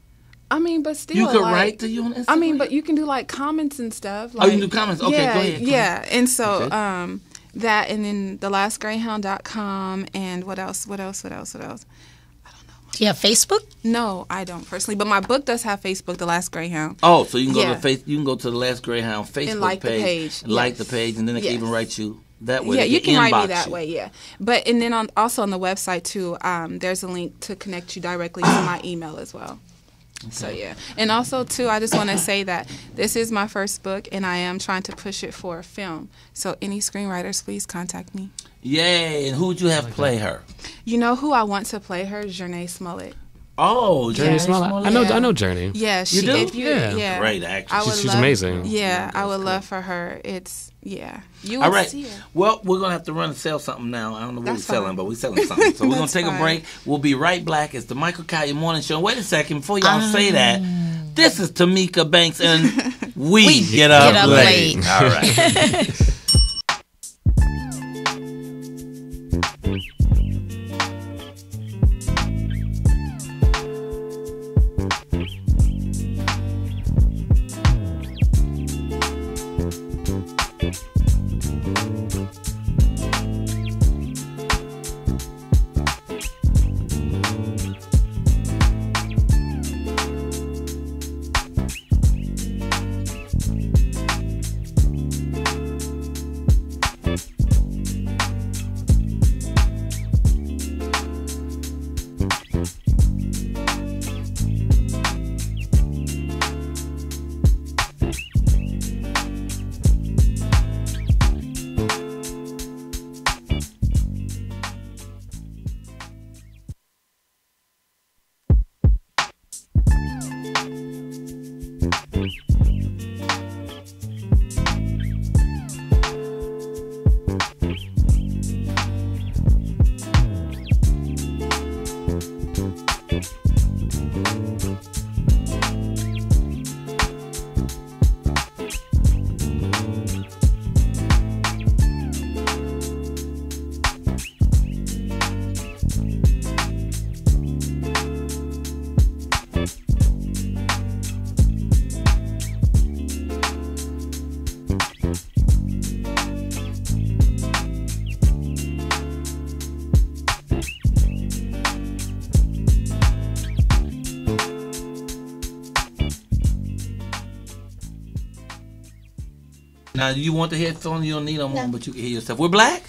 Speaker 5: I mean, but still,
Speaker 2: you could write to you on Instagram.
Speaker 5: I mean, but you can do like comments and stuff. Like,
Speaker 2: you can do comments. Okay,
Speaker 5: yeah,
Speaker 2: go ahead.
Speaker 5: Yeah, and so that, and then thelastgreyhound.com, and what else? I don't know.
Speaker 4: Do you have Facebook?
Speaker 5: No, I don't personally, but my book does have Facebook, The Last Greyhound.
Speaker 2: Oh, so you can go to you can go to the Last Greyhound Facebook
Speaker 5: and like
Speaker 2: page,
Speaker 5: the page,
Speaker 2: like the page, and then they can even write you that way.
Speaker 5: Yeah, you can write me that
Speaker 2: you.
Speaker 5: way. Yeah, but and then also on the website too, there's a link to connect you directly to my email as well. Okay. So yeah, and also too, I just want to say that this is my first book, and I am trying to push it for a film. So any screenwriters, please contact me.
Speaker 2: Yay! And who would you have play her?
Speaker 5: You know who I want to play her? Journey Smollett.
Speaker 2: Oh,
Speaker 3: Journey Smollett. I know Journey.
Speaker 5: Yeah,
Speaker 2: you do.
Speaker 5: Yeah,
Speaker 2: great actress.
Speaker 3: She's amazing.
Speaker 5: Yeah, I would love for her. You will
Speaker 2: all right.
Speaker 5: see her.
Speaker 2: Well, we're gonna have to run and sell something now. I don't know what
Speaker 5: That's
Speaker 2: we're selling,
Speaker 5: fine.
Speaker 2: but we're selling something. So we're gonna take
Speaker 5: fine.
Speaker 2: a break. We'll be right back. It's the Michael Colyar Morning Show. Wait a second before y'all say that. This is Tamika Banks, and we get up late. All right. Now, you want the headphones? You don't need them on, but you can hear yourself. We're black,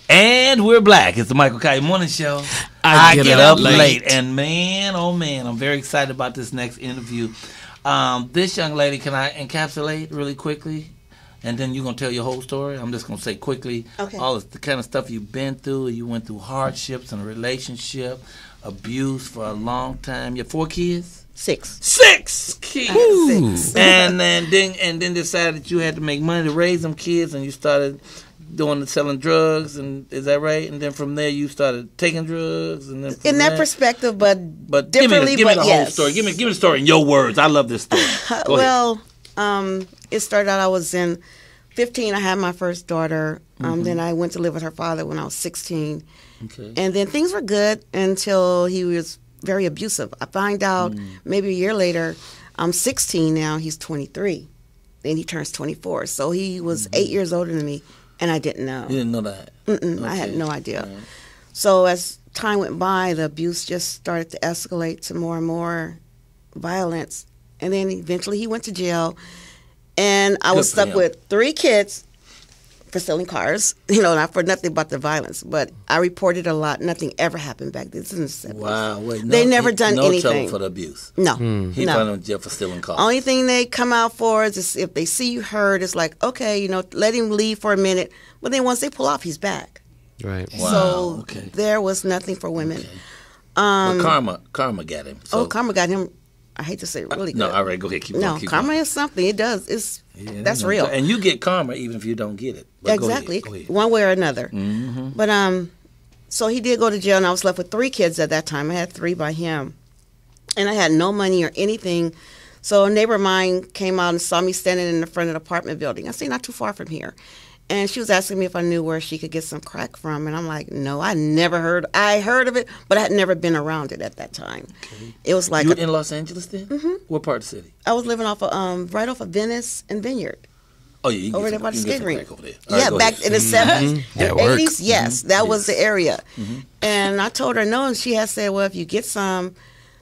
Speaker 2: and we're black. It's the Michael Colyar Morning Show. I get up late, and man, oh man, I'm very excited about this next interview. This young lady, can I encapsulate really quickly? And then you're going to tell your whole story. I'm just going to say quickly all the kind of stuff you've been through. You went through hardships in a relationship, abuse for a long time. You have 4 kids?
Speaker 8: 6.
Speaker 2: 6 kids. 6. And then decided that you had to make money to raise them kids, and you started selling drugs, and is that right? And then from there you started taking drugs, and then
Speaker 8: in that perspective, but differently.
Speaker 2: Give me the whole story. Give me the story in your words. I love this story. Go ahead.
Speaker 8: It started out, I was in 15. I had my first daughter. Then I went to live with her father when I was 16. Okay. And then things were good until he was very abusive. I find out maybe a year later. I'm 16 now. He's 23. Then he turns 24. So he was 8 years older than me, and I didn't know.
Speaker 2: You didn't know that?
Speaker 8: Okay. I had no idea. Right. So as time went by, the abuse just started to escalate to more and more violence. And then eventually he went to jail. And I was stuck with 3 kids for stealing cars, not for nothing but the violence. But I reported a lot. Nothing ever happened back then. This is in the 70s.
Speaker 2: Wow. Wait,
Speaker 8: they never done anything.
Speaker 2: No trouble for the abuse?
Speaker 8: No.
Speaker 2: He found in jail for stealing cars?
Speaker 8: Only thing they come out for is if they see you hurt, it's like, okay, let him leave for a minute. But then once they pull off, he's back.
Speaker 3: Right.
Speaker 8: Wow. So there was nothing for women. Okay.
Speaker 2: But karma got him. So.
Speaker 8: Karma got him. I hate to say it really good.
Speaker 2: No, all right, go ahead. Keep going.
Speaker 8: Karma is something. It does. That's real.
Speaker 2: And you get karma even if you don't get it. But
Speaker 8: exactly.
Speaker 2: Go ahead.
Speaker 8: One way or another. Mm-hmm. But so he did go to jail, and I was left with 3 kids at that time. I had 3 by him. And I had no money or anything. So a neighbor of mine came out and saw me standing in the front of the apartment building. I said, not too far from here. And she was asking me if I knew where she could get some crack from. And I'm like, no, I heard of it, but I had never been around it at that time. Okay. It was like...
Speaker 2: You were in Los Angeles then? Mm-hmm. What part of the city?
Speaker 8: I was living off of, right off of Venice and Vineyard.
Speaker 2: Oh, yeah. You
Speaker 8: over there by the skating rink.
Speaker 2: Over there.
Speaker 8: Yeah, right, back in the 70s,
Speaker 3: the
Speaker 8: 80s, yes, that was the area. Mm-hmm. And I told her no, and she had said, well, if you get some,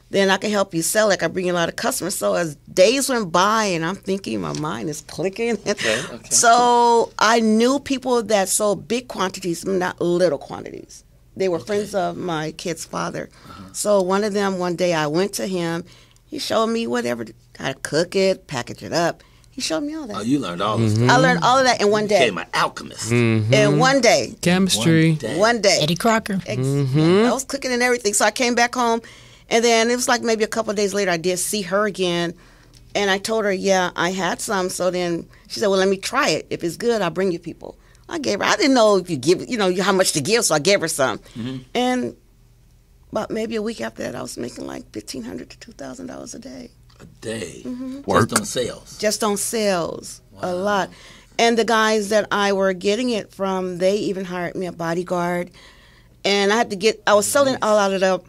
Speaker 8: then I can help you sell it. I bring you a lot of customers. So as days went by, and I'm thinking, my mind is clicking. Okay. So I knew people that sold big quantities, not little quantities. They were friends of my kid's father. Uh-huh. So one of them, one day I went to him. He showed me how to cook it, package it up. He showed me all that.
Speaker 2: Oh, you learned all this stuff.
Speaker 8: I learned all of that in one day.
Speaker 2: You became an alchemist.
Speaker 3: Mm-hmm.
Speaker 8: In one day.
Speaker 3: Chemistry.
Speaker 8: One day.
Speaker 4: Eddie Crocker.
Speaker 8: I was cooking and everything. So I came back home. And then it was like maybe a couple of days later, I did see her again. And I told her, yeah, I had some. So then she said, well, let me try it. If it's good, I'll bring you people. I didn't know if you give, how much to give. So I gave her some. Mm-hmm. And about maybe a week after that, I was making like $1,500 to $2,000 a day.
Speaker 2: A day?
Speaker 8: Mm-hmm.
Speaker 2: Work? Just on sales?
Speaker 8: Just on sales. Wow. A lot. And the guys that I were getting it from, they even hired me a bodyguard. And I was selling all out of the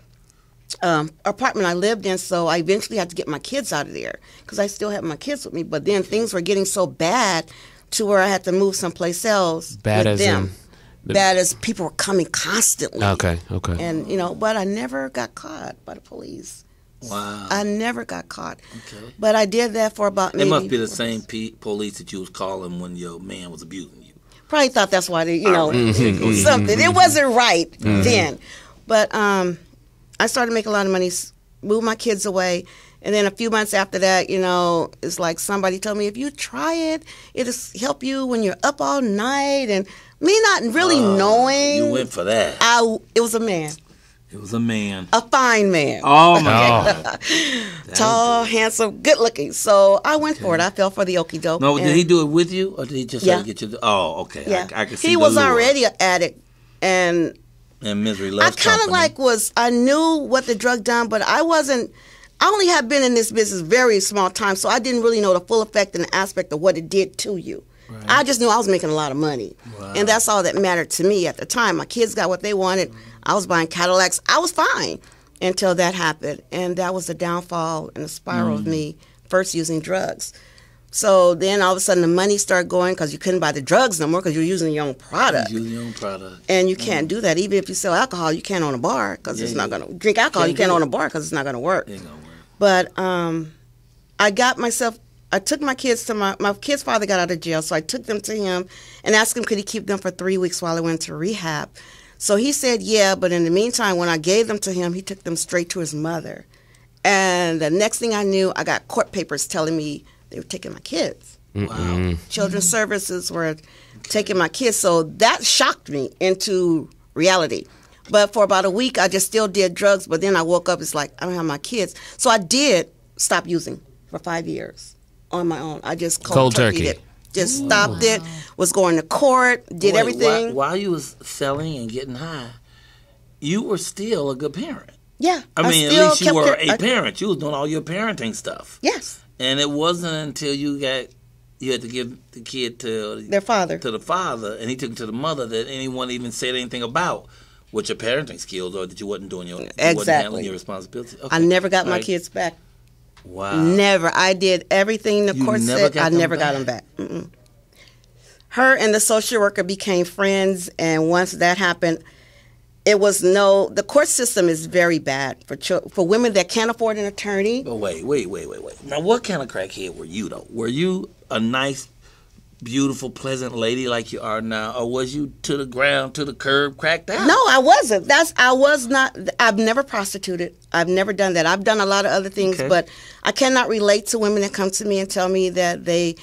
Speaker 8: apartment I lived in, so I eventually had to get my kids out of there because I still had my kids with me. But then things were getting so bad to where I had to move someplace else with them. Bad as people were coming constantly.
Speaker 3: Okay.
Speaker 8: And, but I never got caught by the police.
Speaker 2: Wow.
Speaker 8: I never got caught. Okay. But I did that for about maybe...
Speaker 2: It must be the same police that you was calling when your man was abusing you.
Speaker 8: Probably thought that's why they, something. It wasn't right then. But I started making a lot of money, moved my kids away. And then a few months after that, it's like somebody told me, if you try it, it'll help you when you're up all night. And me not really knowing.
Speaker 2: You went for that.
Speaker 8: It was a man.
Speaker 2: It was a man.
Speaker 8: A fine man.
Speaker 2: Oh, my God.
Speaker 8: Tall, handsome, good looking. So I went for it. I fell for the okie doke.
Speaker 2: No, did he do it with you? Or did he just try to get you? Oh, okay.
Speaker 8: Yeah.
Speaker 2: I can see
Speaker 8: he was already an addict. And
Speaker 2: misery loves
Speaker 8: I kind of I knew what the drug done, but I I only had been in this business very small time, so I didn't really know the full effect and the aspect of what it did to you. Right. I just knew I was making a lot of money. Wow. And that's all that mattered to me at the time. My kids got what they wanted. I was buying Cadillacs. I was fine until that happened. And that was the downfall and the spiral of me first using drugs. So then all of a sudden the money started going because you couldn't buy the drugs no more because you're using your own product.
Speaker 2: Using your own product.
Speaker 8: And you can't do that. Even if you sell alcohol, you can't own a bar because it's not going to... Drink alcohol, you can't own a bar because it's not going to work. Ain't gonna work. But I took my kids to my kid's father got out of jail, so I took them to him and asked him could he keep them for 3 weeks while I went to rehab. So he said yeah, but in the meantime, when I gave them to him, he took them straight to his mother. And the next thing I knew, I got court papers telling me they were taking my kids. Wow. Children's Services were taking my kids, so that shocked me into reality. But for about a week, I just still did drugs, but then I woke up, it's like, I don't have my kids. So I did stop using for 5 years on my own. I just cold turkey it. Just stopped it, was going to court, did everything.
Speaker 2: While you was selling and getting high, you were still a good parent.
Speaker 8: Yeah.
Speaker 2: I mean, at least you were a parent. You was doing all your parenting stuff.
Speaker 8: Yes.
Speaker 2: And it wasn't until you had to give the kid to
Speaker 8: their father,
Speaker 2: to the father, and he took it to the mother, that anyone even said anything about what your parenting skills or that you wasn't doing your wasn't handling your responsibility. Okay.
Speaker 8: I never got my kids back.
Speaker 2: Wow.
Speaker 8: Never. I did everything the court said. I never got them back. Her and the social worker became friends, and once that happened, it was the court system is very bad for women that can't afford an attorney.
Speaker 2: But wait. Now, what kind of crackhead were you, though? Were you a nice, beautiful, pleasant lady like you are now, or was you to the ground, to the curb, cracked out?
Speaker 8: No, I wasn't. I was not. I've never prostituted. I've never done that. I've done a lot of other things, but I cannot relate to women that come to me and tell me that they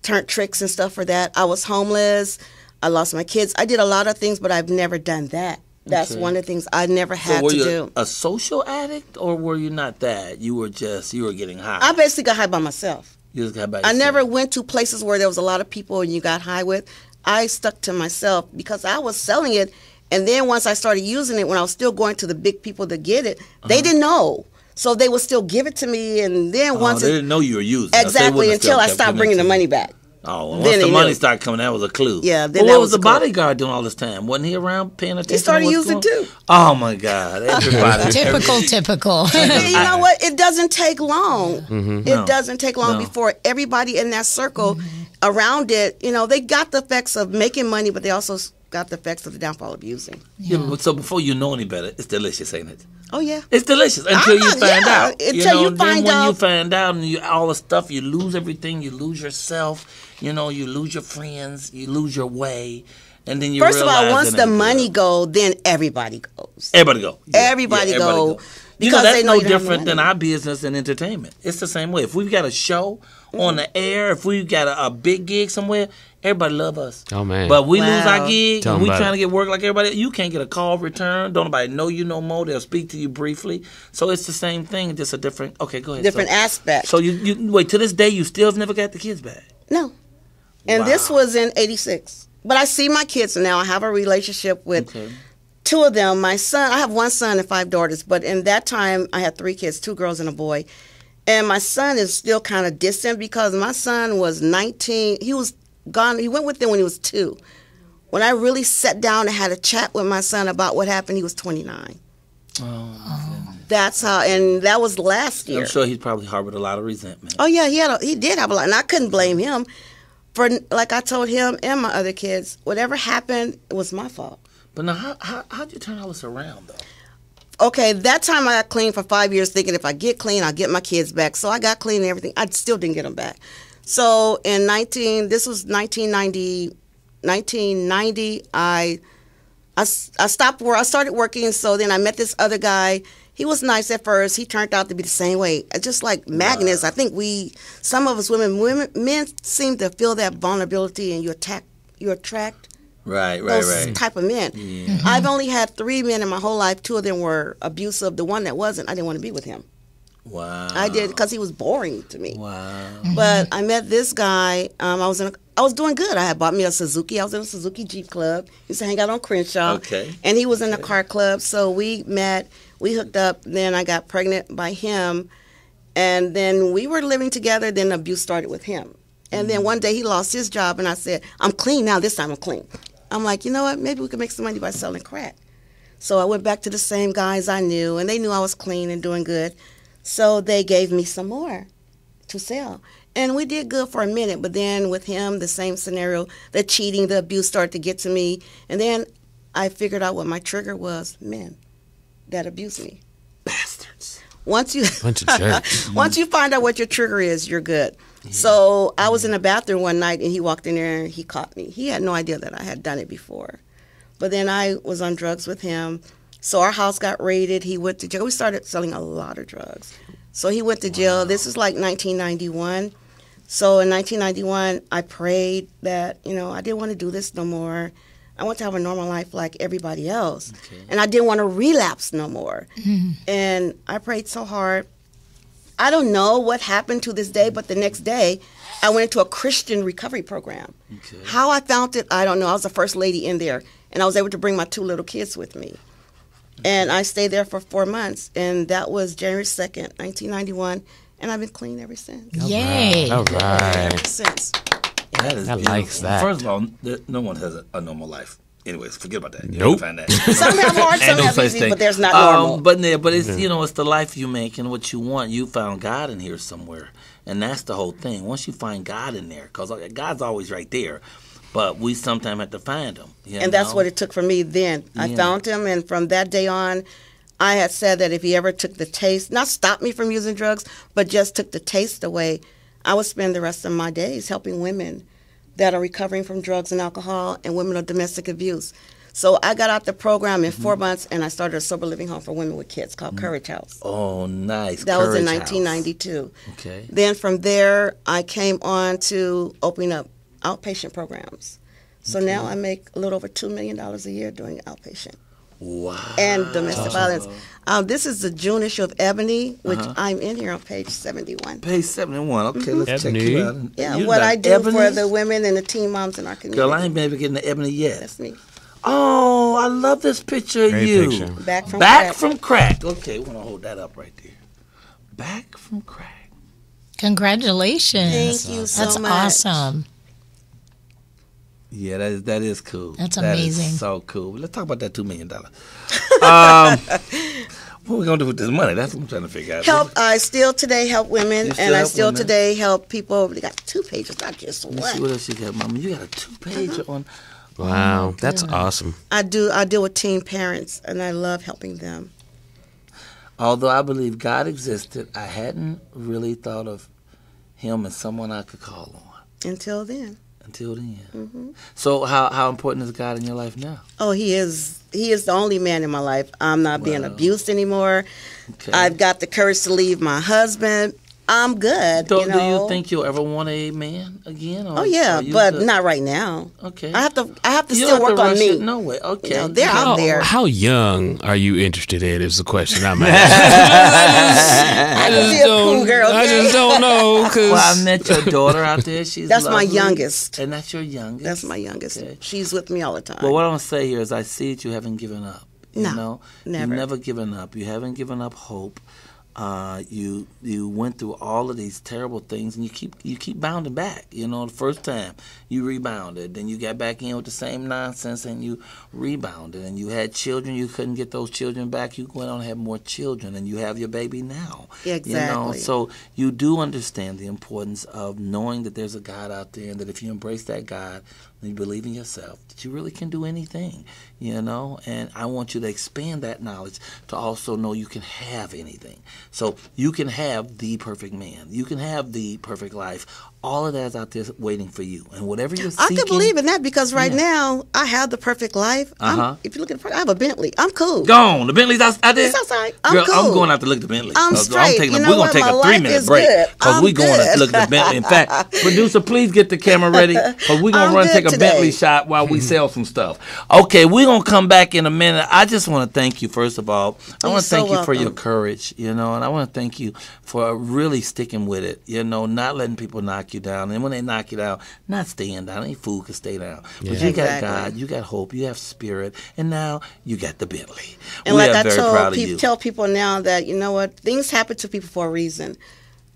Speaker 8: turned tricks and stuff for that. I was homeless. I lost my kids. I did a lot of things, but I've never done that. That's one of the things I never had to do.
Speaker 2: Were you a social addict, or were you not that? You were getting high.
Speaker 8: I basically got high by myself.
Speaker 2: You just got by yourself.
Speaker 8: I never went to places where there was a lot of people and you got high with. I stuck to myself because I was selling it, and then once I started using it, when I was still going to the big people to get it, they didn't know. So they would still give it to me, and then once
Speaker 2: they didn't know you were using it.
Speaker 8: Exactly, until I stopped bringing the money back.
Speaker 2: Oh, well, once the money started coming, that was a clue.
Speaker 8: Yeah.
Speaker 2: Then what was the bodyguard doing all this time? Wasn't he around paying attention?
Speaker 8: He started using too.
Speaker 2: Oh my God! Everybody.
Speaker 4: Typical.
Speaker 8: You know what? It doesn't take long. It doesn't take long before everybody in that circle around it. You know, they got the effects of making money, but they also got the effects of the downfall of using.
Speaker 2: Yeah. So before you know any better, it's delicious, ain't it?
Speaker 8: Oh yeah,
Speaker 2: it's delicious until you find out.
Speaker 8: Until you find out.
Speaker 2: When you find out and all the stuff, you lose everything. You lose yourself. You know, you lose your friends. You lose your way, and then you.
Speaker 8: First of all, once the money go, then everybody goes.
Speaker 2: Everybody go.
Speaker 8: Yeah. Everybody go.
Speaker 2: Because that's no different than our business and entertainment. It's the same way. If we've got a show on the air, if we've got a big gig somewhere, everybody love us.
Speaker 3: Oh, man.
Speaker 2: But we lose our gig and we trying to get work like everybody. You can't get a call return. Don't nobody know you no more. They'll speak to you briefly. So it's the same thing, just a different, okay, go ahead.
Speaker 8: Different aspect.
Speaker 2: So you wait, to this day, you still have never got the kids back?
Speaker 8: No. And this was in 86. But I see my kids now. I have a relationship with two of them. My son, I have one son and 5 daughters, but in that time I had 3 kids, 2 girls and a boy. And my son is still kind of distant because my son was 19. He was gone. He went with them when he was 2. When I really sat down and had a chat with my son about what happened, he was 29.
Speaker 2: Oh.
Speaker 8: That's how, and that was last year.
Speaker 2: I'm sure he's probably harbored a lot of resentment.
Speaker 8: Oh yeah, he did have a lot, and I couldn't blame him for, like I told him and my other kids, whatever happened, it was my fault.
Speaker 2: But now, how'd you turn all this around, though?
Speaker 8: Okay, that time I got clean for 5 years, thinking if I get clean, I'll get my kids back. So I got clean and everything. I still didn't get them back. So in 1990, I stopped work. I started working, so then I met this other guy. He was nice at first. He turned out to be the same way. Just like magnets, I think some of us men seem to feel that vulnerability, and you attract those type of men. Yeah. I've only had 3 men in my whole life. 2 of them were abusive. The one that wasn't, I didn't want to be with him.
Speaker 2: Wow.
Speaker 8: I did, because he was boring to me.
Speaker 2: Wow.
Speaker 8: But I met this guy. I was doing good. I had bought me a Suzuki. I was in a Suzuki Jeep Club. Used to hang out on Crenshaw.
Speaker 2: Okay.
Speaker 8: And he was in the car club. So we met. We hooked up. Then I got pregnant by him. And then we were living together. Then the abuse started with him. And then one day he lost his job. And I said, I'm clean now. This time I'm clean. I'm like, you know what? Maybe we could make some money by selling crack. So I went back to the same guys I knew. And they knew I was clean and doing good. So they gave me some more to sell. And we did good for a minute. But then with him, the same scenario, the cheating, the abuse started to get to me. And then I figured out what my trigger was. Men that abuse me.
Speaker 2: Bastards.
Speaker 8: Once you
Speaker 3: Bunch of jerks.
Speaker 8: once you find out what your trigger is, you're good. Yeah. So I was in the bathroom one night, and he walked in there, and he caught me. He had no idea that I had done it before. But then I was on drugs with him. So our house got raided. He went to jail. We started selling a lot of drugs. So he went to jail. This is like 1991. So in 1991, I prayed that, I didn't want to do this no more. I want to have a normal life like everybody else. Okay. And I didn't want to relapse no more. Mm-hmm. And I prayed so hard. I don't know what happened to this day, but the next day, I went into a Christian recovery program. Okay. How I found it, I don't know. I was the first lady in there, and I was able to bring my 2 little kids with me. Okay. And I stayed there for 4 months, and that was January 2nd, 1991, and I've been clean ever since.
Speaker 4: Yay.
Speaker 3: All right.
Speaker 8: Ever since.
Speaker 2: That is
Speaker 3: likes that.
Speaker 2: First of all, no one has a normal life. Anyways, forget about that.
Speaker 3: Nope.
Speaker 2: Find that.
Speaker 8: Some have hard, some have easy, but there's not normal.
Speaker 2: But it's it's the life you make and what you want. You found God in here somewhere, and that's the whole thing. Once you find God in there, because God's always right there, but we sometimes have to find Him.
Speaker 8: And that's what it took for me then. Yeah. I found Him, and from that day on, I had said that if He ever took the taste, not stopped me from using drugs, but just took the taste away, I would spend the rest of my days helping women that are recovering from drugs and alcohol and women of domestic abuse. So I got out the program in 4 months, and I started a sober living home for women with kids called Courage House.
Speaker 2: Oh, nice.
Speaker 8: That was in 1992.
Speaker 2: Okay.
Speaker 8: Then from there, I came on to opening up outpatient programs. So now I make a little over $2 million a year doing outpatient.
Speaker 2: Wow.
Speaker 8: And domestic violence. This is the June issue of Ebony, which I'm in here on page 71.
Speaker 2: Page 71. Okay, let's check you out.
Speaker 8: Yeah, what I do for the women and the teen moms in our community.
Speaker 2: Girl, I ain't been able to get into Ebony yet.
Speaker 8: That's me.
Speaker 2: Oh, I love this picture of you.
Speaker 3: Picture.
Speaker 8: Back
Speaker 2: from crack. Okay, we're going to hold that up right there. Back from crack.
Speaker 4: Congratulations.
Speaker 8: Thank you so much.
Speaker 4: That's awesome.
Speaker 2: Yeah, that is cool.
Speaker 4: That's amazing.
Speaker 2: That is so cool. Let's talk about that $2 million. What are we going to do with this money? That's what I'm trying to figure out.
Speaker 8: I still today help women, and I still today help people. They got 2 pages, not just one.
Speaker 2: Let's see what else you got, Mama. You got a 2-pager on.
Speaker 3: Wow, that's awesome.
Speaker 8: I deal with teen parents, and I love helping them.
Speaker 2: Although I believe God existed, I hadn't really thought of Him as someone I could call on.
Speaker 8: Until then.
Speaker 2: Mm-hmm. So how important is God in your life now?
Speaker 8: Oh, He is the only man in my life. I'm not being abused anymore. Okay. I've got the courage to leave my husband. I'm good.
Speaker 2: Do you think you'll ever want a man again?
Speaker 8: Oh yeah, but not right now.
Speaker 2: Okay.
Speaker 8: I have to still work on me.
Speaker 2: No way. Okay.
Speaker 8: They're out there.
Speaker 3: How young are you interested in? Is the question I'm asking. I just don't know.
Speaker 2: Well, I met your daughter out there. That's
Speaker 8: my youngest.
Speaker 2: And that's your youngest.
Speaker 8: That's my youngest. Okay. She's with me all the time.
Speaker 2: Well, what I want to say here is I see that you haven't given up.
Speaker 8: No, never.
Speaker 2: You've never given up. You haven't given up hope. You went through all of these terrible things, and you keep bounding back. The first time you rebounded, then you got back in with the same nonsense, and you rebounded, and you had children. You couldn't get those children back. You went on and had more children, and you have your baby now.
Speaker 8: Exactly.
Speaker 2: So you do understand the importance of knowing that there's a God out there, and that if you embrace that God and you believe in yourself, that you really can do anything. And I want you to expand that knowledge to also know you can have anything. So you can have the perfect man. You can have the perfect life. All of that is out there waiting for you. And whatever you're seeking.
Speaker 8: I can believe in that because right now I have the perfect life. If you look at the I have a Bentley. I'm cool.
Speaker 2: Gone. The Bentley's out there?
Speaker 8: It's outside. I'm
Speaker 2: Girl,
Speaker 8: cool.
Speaker 2: I'm going out to look at the Bentley.
Speaker 8: I'm straight.
Speaker 2: We're going to take a 3-minute break because we're going to look at the Bentley. In fact, producer, please get the camera ready because we're going to take a Bentley shot while we sell some stuff. Okay, we're going to come back in a minute. I just want to thank you, first of all. I want to thank you for your courage, you know, and I want to thank you for really sticking with it, you know, not letting people knock you down. And when they knock you down, not staying down. Any fool can stay down.
Speaker 3: Yeah.
Speaker 2: But you got God, you got hope, you have spirit, and now you got the Bentley.
Speaker 8: And
Speaker 2: we
Speaker 8: like
Speaker 2: are
Speaker 8: I
Speaker 2: very proud of you.
Speaker 8: tell people now that, you know what, things happen to people for a reason.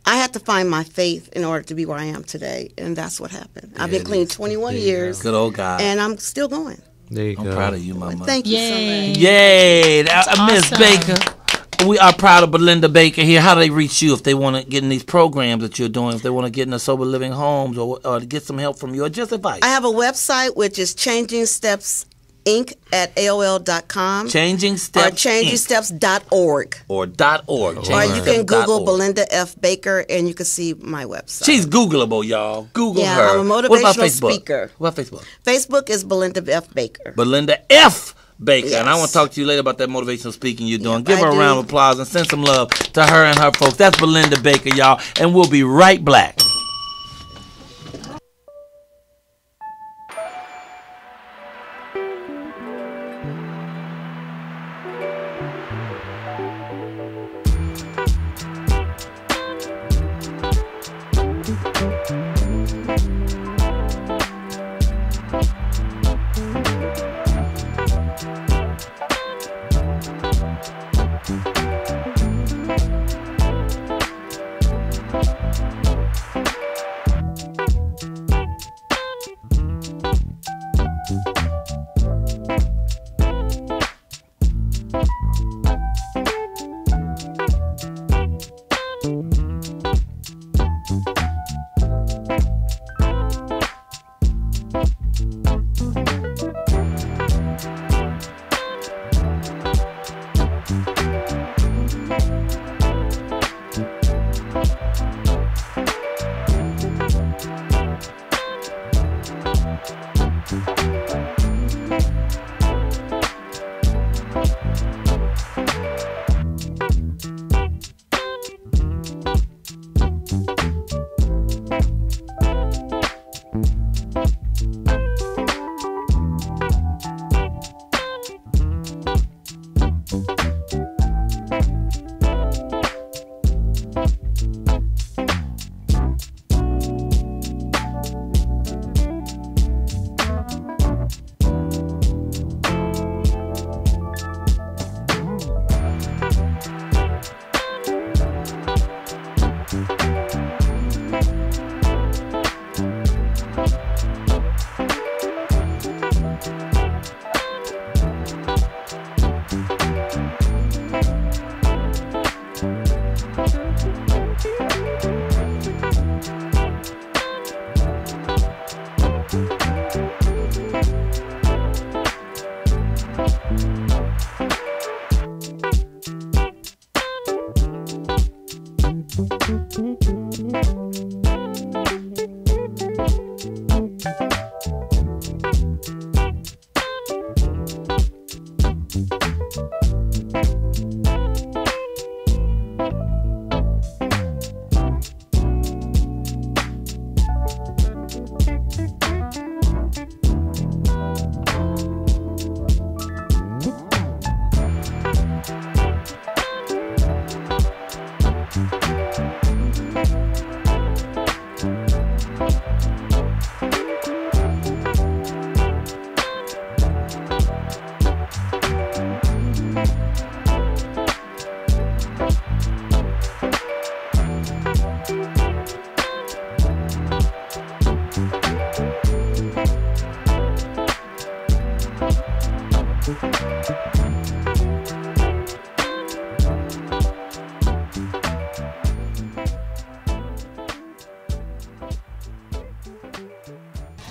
Speaker 8: I had to find my faith in order to be where I am today, and that's what happened. I've been clean 21 years.
Speaker 2: Good old God.
Speaker 8: And I'm still going.
Speaker 3: There you
Speaker 2: I'm
Speaker 3: go.
Speaker 2: proud of you, Mama.
Speaker 8: Thank you so much.
Speaker 2: Yay. Miss
Speaker 4: awesome.
Speaker 2: Baker. We are proud of Belinda Baker here. How do they reach you if they want to get in these programs that you're doing, if they want to get in the sober living homes or to get some help from you or just advice?
Speaker 8: I have a website, which is Changing Steps Inc. at AOL.com.
Speaker 2: Changing Steps
Speaker 8: or ChangingSteps.org.
Speaker 2: Or .org.
Speaker 8: Or you can Google Belinda F. Baker and you can see my website.
Speaker 2: She's Googleable, y'all. Google her.
Speaker 8: I'm a motivational speaker.
Speaker 2: What about Facebook?
Speaker 8: Facebook is Belinda F. Baker.
Speaker 2: Belinda F. Baker.
Speaker 8: Yes.
Speaker 2: And I want to talk to you later about that motivational speaking you're doing.
Speaker 8: Yep,
Speaker 2: Give her a round of applause and send some love to her and her folks. That's Belinda Baker, y'all. And we'll be right back.